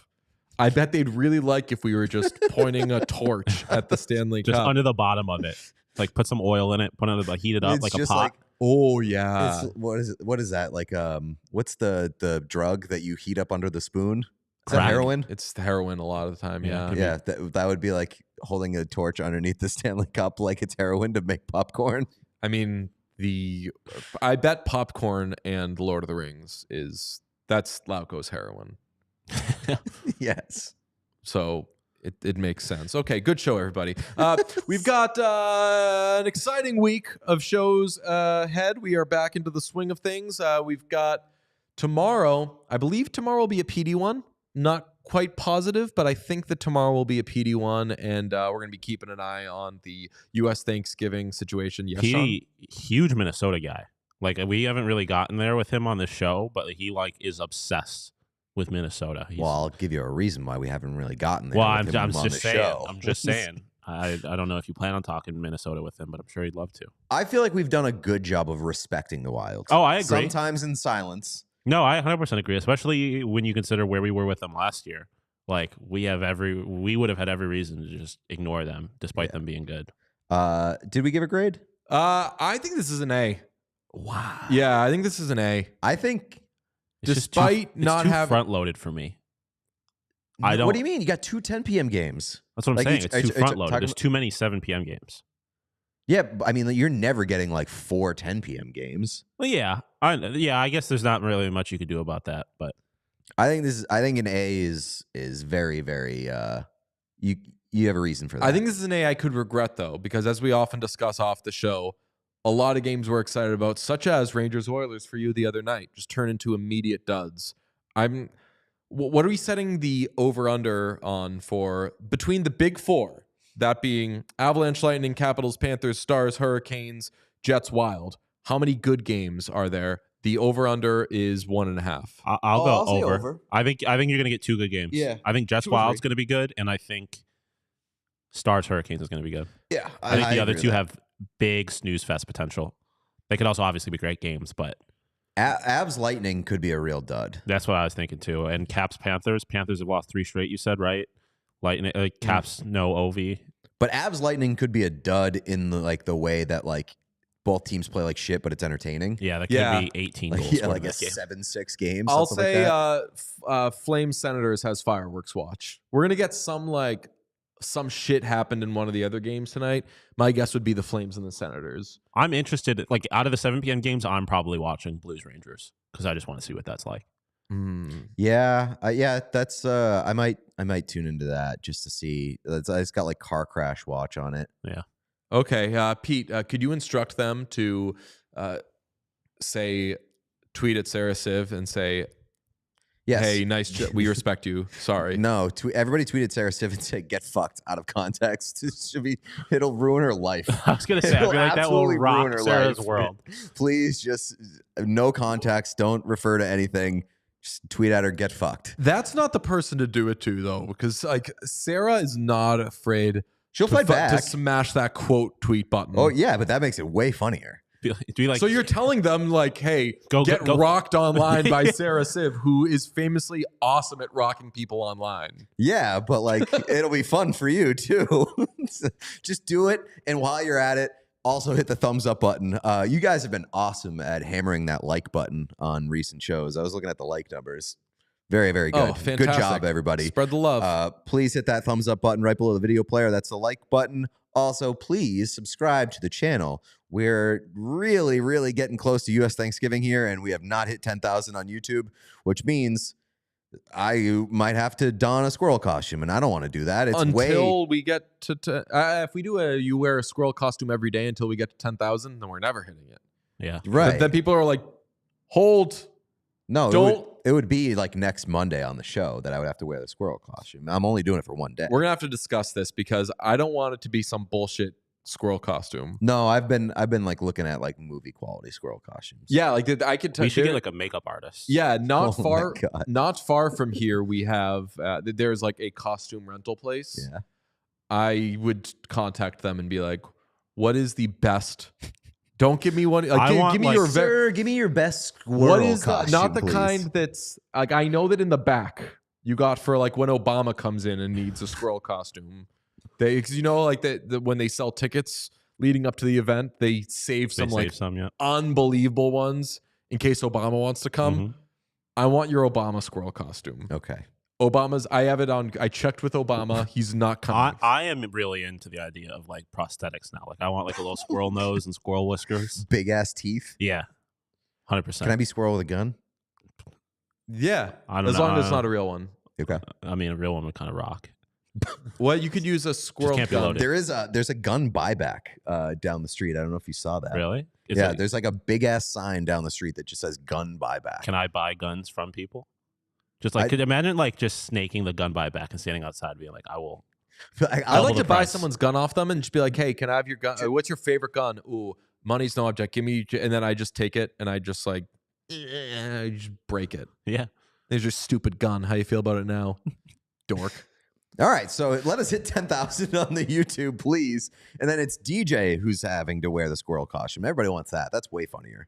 S1: I bet they'd really like if we were just pointing a torch at the Stanley
S3: Just
S1: Cup.
S3: under the bottom of it. Like put some oil in it, heat it up
S2: It's
S3: like a
S2: just
S3: pot.
S2: like,
S1: oh yeah.
S2: what is it? What is that? Like what's the drug that you heat up under the spoon? Is that
S3: Crack.
S2: heroin?
S1: It's heroin a lot of the time,
S3: Yeah.
S1: yeah.
S2: Yeah, that would be like holding a torch underneath the Stanley Cup like it's heroin to make popcorn.
S1: I mean, I bet popcorn and Lord of the Rings that's Lauco's heroin.
S2: Yes.
S1: So it makes sense. Okay, good show, everybody. We've got an exciting week of shows ahead. We are back into the swing of things. We've got tomorrow. I believe tomorrow will be a PD one. Not quite positive, but I think that tomorrow will be a PD one, and we're going to be keeping an eye on the U.S. Thanksgiving situation. Yes, Sean?
S3: PD, huge Minnesota guy. Like we haven't really gotten there with him on this show, but he is obsessed with Minnesota.
S2: Well, I'll give you a reason why we haven't really gotten there.
S3: Well,
S2: with
S3: I'm
S2: him on
S3: just
S2: the
S3: saying.
S2: show.
S3: I'm just saying. I don't know if you plan on talking Minnesota with him, but I'm sure he'd love to.
S2: I feel like we've done a good job of respecting the Wild.
S3: Oh, I agree.
S2: Sometimes in silence.
S3: No, I 100% agree, especially when you consider where we were with them last year. Like we would have had every reason to just ignore them, despite them being good.
S2: Did we give a grade?
S1: I think this is an A.
S2: Wow.
S1: Yeah, I think this is an A.
S2: I think.
S3: It's
S1: Despite
S3: just
S1: not
S3: too
S1: having
S3: front loaded for me. I don't.
S2: What do you mean? You got 2 10 p.m. games.
S3: That's what I'm
S2: Like,
S3: saying.
S2: it's-
S3: It's too
S2: it's
S3: front loaded.
S2: talking
S3: There's
S2: about-
S3: too many 7 p.m. games.
S2: Yeah, I mean, you're never getting like 4 10 p.m. games.
S3: Well, yeah, I guess there's not really much you could do about that, but
S2: I think an A is very, very. You have a reason for that.
S1: I think this is an A I could regret, though, because as we often discuss off the show, a lot of games we're excited about, such as Rangers-Oilers for you the other night, just turn into immediate duds. What are we setting the over-under on for between the big four, that being Avalanche, Lightning, Capitals, Panthers, Stars, Hurricanes, Jets, Wild? How many good games are there? The over-under is 1.5.
S3: I'll go
S2: say
S3: over.
S2: over.
S3: I think you're going to get 2 good games.
S2: Yeah.
S3: I think Jets
S2: 2 or 3.
S3: Wild's going to be good, and I think Stars Hurricanes is going to be good.
S2: Yeah,
S3: I think the other
S2: agree
S3: two
S2: with that.
S3: have big snooze fest potential. They could also obviously be great games, but
S2: Avs Lightning could be a real dud.
S3: that's what I was thinking too. And Caps Panthers have lost 3 straight. You said right? Lightning Caps no OV.
S2: But Avs Lightning could be a dud in the way that like both teams play like shit, but it's entertaining.
S3: Yeah, that could
S1: Yeah.
S3: be 18
S2: Like,
S3: goals.
S2: yeah,
S3: scored
S2: like
S3: in
S2: a
S3: that game.
S2: 7-6 game.
S1: I'll
S2: something
S1: say
S2: like that.
S1: Flame Senators has fireworks watch. We're going to get some shit happened in one of the other games tonight. My guess would be the Flames and the Senators.
S3: I'm interested. Like out of the 7 p.m. games, I'm probably watching Blues Rangers because I just want to see what that's like.
S2: Yeah, that's I might tune into that just to see. It's got like car crash watch on it.
S3: Yeah.
S1: Okay, Pete, could you instruct them to tweet at Sarah Civ and say,
S2: Yes.
S1: hey, we respect you. Sorry.
S2: No, everybody tweeted Sarah Civ and said, "Get fucked" out of context. It'll ruin her life.
S3: I was gonna say, I
S2: It'll
S3: feel like that will
S2: absolutely ruin
S3: rock
S2: her
S3: Sarah's
S2: life.
S3: world.
S2: Please, just no context. Don't refer to anything. Just tweet at her. Get fucked.
S1: That's not the person to do it to, though, because Sarah is not afraid
S2: She'll
S1: to
S2: fight back.
S1: to smash that quote tweet button.
S2: Oh yeah, but that makes it way funnier.
S3: Be like,
S1: So you're telling them hey,
S3: Go-
S1: get
S3: go-
S1: rocked online by Sarah Civ, who is famously awesome at rocking people online.
S2: Yeah, but it'll be fun for you too. Just do it, and while you're at it, also hit the thumbs up button. You guys have been awesome at hammering that like button on recent shows. I was looking at the like numbers. Very, very good.
S1: Oh, fantastic.
S2: Good job, everybody.
S1: Spread the love.
S2: Please hit that thumbs up button right below the video player. That's the like button. Also, please subscribe to the channel. We're really, really getting close to U.S. Thanksgiving here, and we have not hit 10,000 on YouTube, which means I might have to don a squirrel costume, and I don't want to do that. It's
S1: until we get to if we do you wear a squirrel costume every day until we get to 10,000, then we're never hitting it.
S3: yeah.
S2: right.
S1: Then people are like, hold.
S2: No,
S1: Don't.
S2: it would be like next Monday on the show that I would have to wear the squirrel costume. I'm only doing it for one day.
S1: We're gonna have to discuss this because I don't want it to be some bullshit squirrel costume.
S2: No, I've been like looking at like movie quality squirrel costumes.
S1: Yeah, like I could tell.
S3: We should get like a makeup artist.
S1: Yeah,
S2: Oh my God.
S1: not far from here. We have there's like a costume rental place.
S2: Yeah.
S1: I would contact them and be like, "What is the best? Don't give me one. Like, give me your
S2: Sir, give me your best squirrel
S1: what is
S2: costume,
S1: not the
S2: please.
S1: kind that's like I know that in the back you got for like when Obama comes in and needs a squirrel costume. Because you know, like when they sell tickets leading up to the event, they save some unbelievable ones in case Obama wants to come.
S3: Mm-hmm.
S1: I want your Obama squirrel costume.
S2: Okay.
S1: Obama's. I have it on. I checked with Obama. He's not coming.
S3: I am really into the idea of like prosthetics now. Like I want like a little squirrel nose and squirrel whiskers.
S2: Big ass teeth.
S3: Yeah, 100%.
S2: Can I be squirrel with a gun?
S1: Yeah,
S3: I don't
S1: as
S3: know.
S1: long as it's not a real one.
S2: Okay.
S3: I mean, a real one would kind of rock.
S1: Well, you could use a squirrel
S3: can't be
S1: gun.
S3: loaded.
S2: There's a gun buyback down the street. I don't know if you saw that.
S3: Really?
S2: There's like a big ass sign down the street that just says gun buyback.
S3: Can I buy guns from people? Just like, could imagine like just snaking the gun buyback and standing outside being like, I will.
S1: I'd like to buy
S3: price.
S1: someone's gun off them and just be like, "Hey, can I have your gun? What's your favorite gun? Ooh, money's no object. Give me." And then I just take it and I just like, I just break it.
S3: Yeah.
S1: There's your stupid gun. How you feel about it now, dork?
S2: All right, so let us hit 10,000 on the YouTube, please. And then it's DJ who's having to wear the squirrel costume. Everybody wants that. That's way funnier.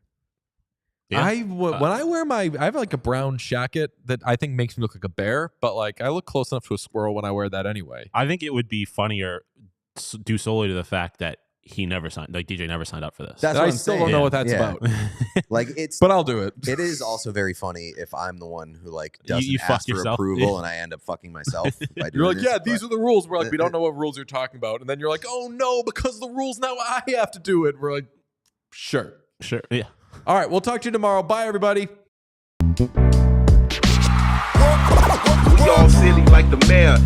S3: Yeah.
S1: When I wear I have like a brown jacket that I think makes me look like a bear, but like I look close enough to a squirrel when I wear that anyway.
S3: I think it would be funnier due solely to the fact that he never signed, like DJ never signed up for this.
S2: That's
S1: I
S2: what I'm
S1: still
S2: saying.
S1: don't know what that's
S2: Yeah.
S1: about,
S2: Like it's,
S1: but I'll do it.
S2: it is also very funny if I'm the one who like doesn't
S3: You
S2: ask
S3: fuck
S2: for
S3: yourself.
S2: approval and I end up fucking myself. By
S1: You're
S2: doing
S1: like, yeah,
S2: it,
S1: these
S2: but-
S1: are the rules. We're like, we don't know what rules you're talking about, and then you're like, oh no, because the rules now I have to do it. We're like, sure.
S3: Sure. Yeah.
S1: All right, we'll talk to you tomorrow. Bye, everybody.
S4: We all silly like the mayor.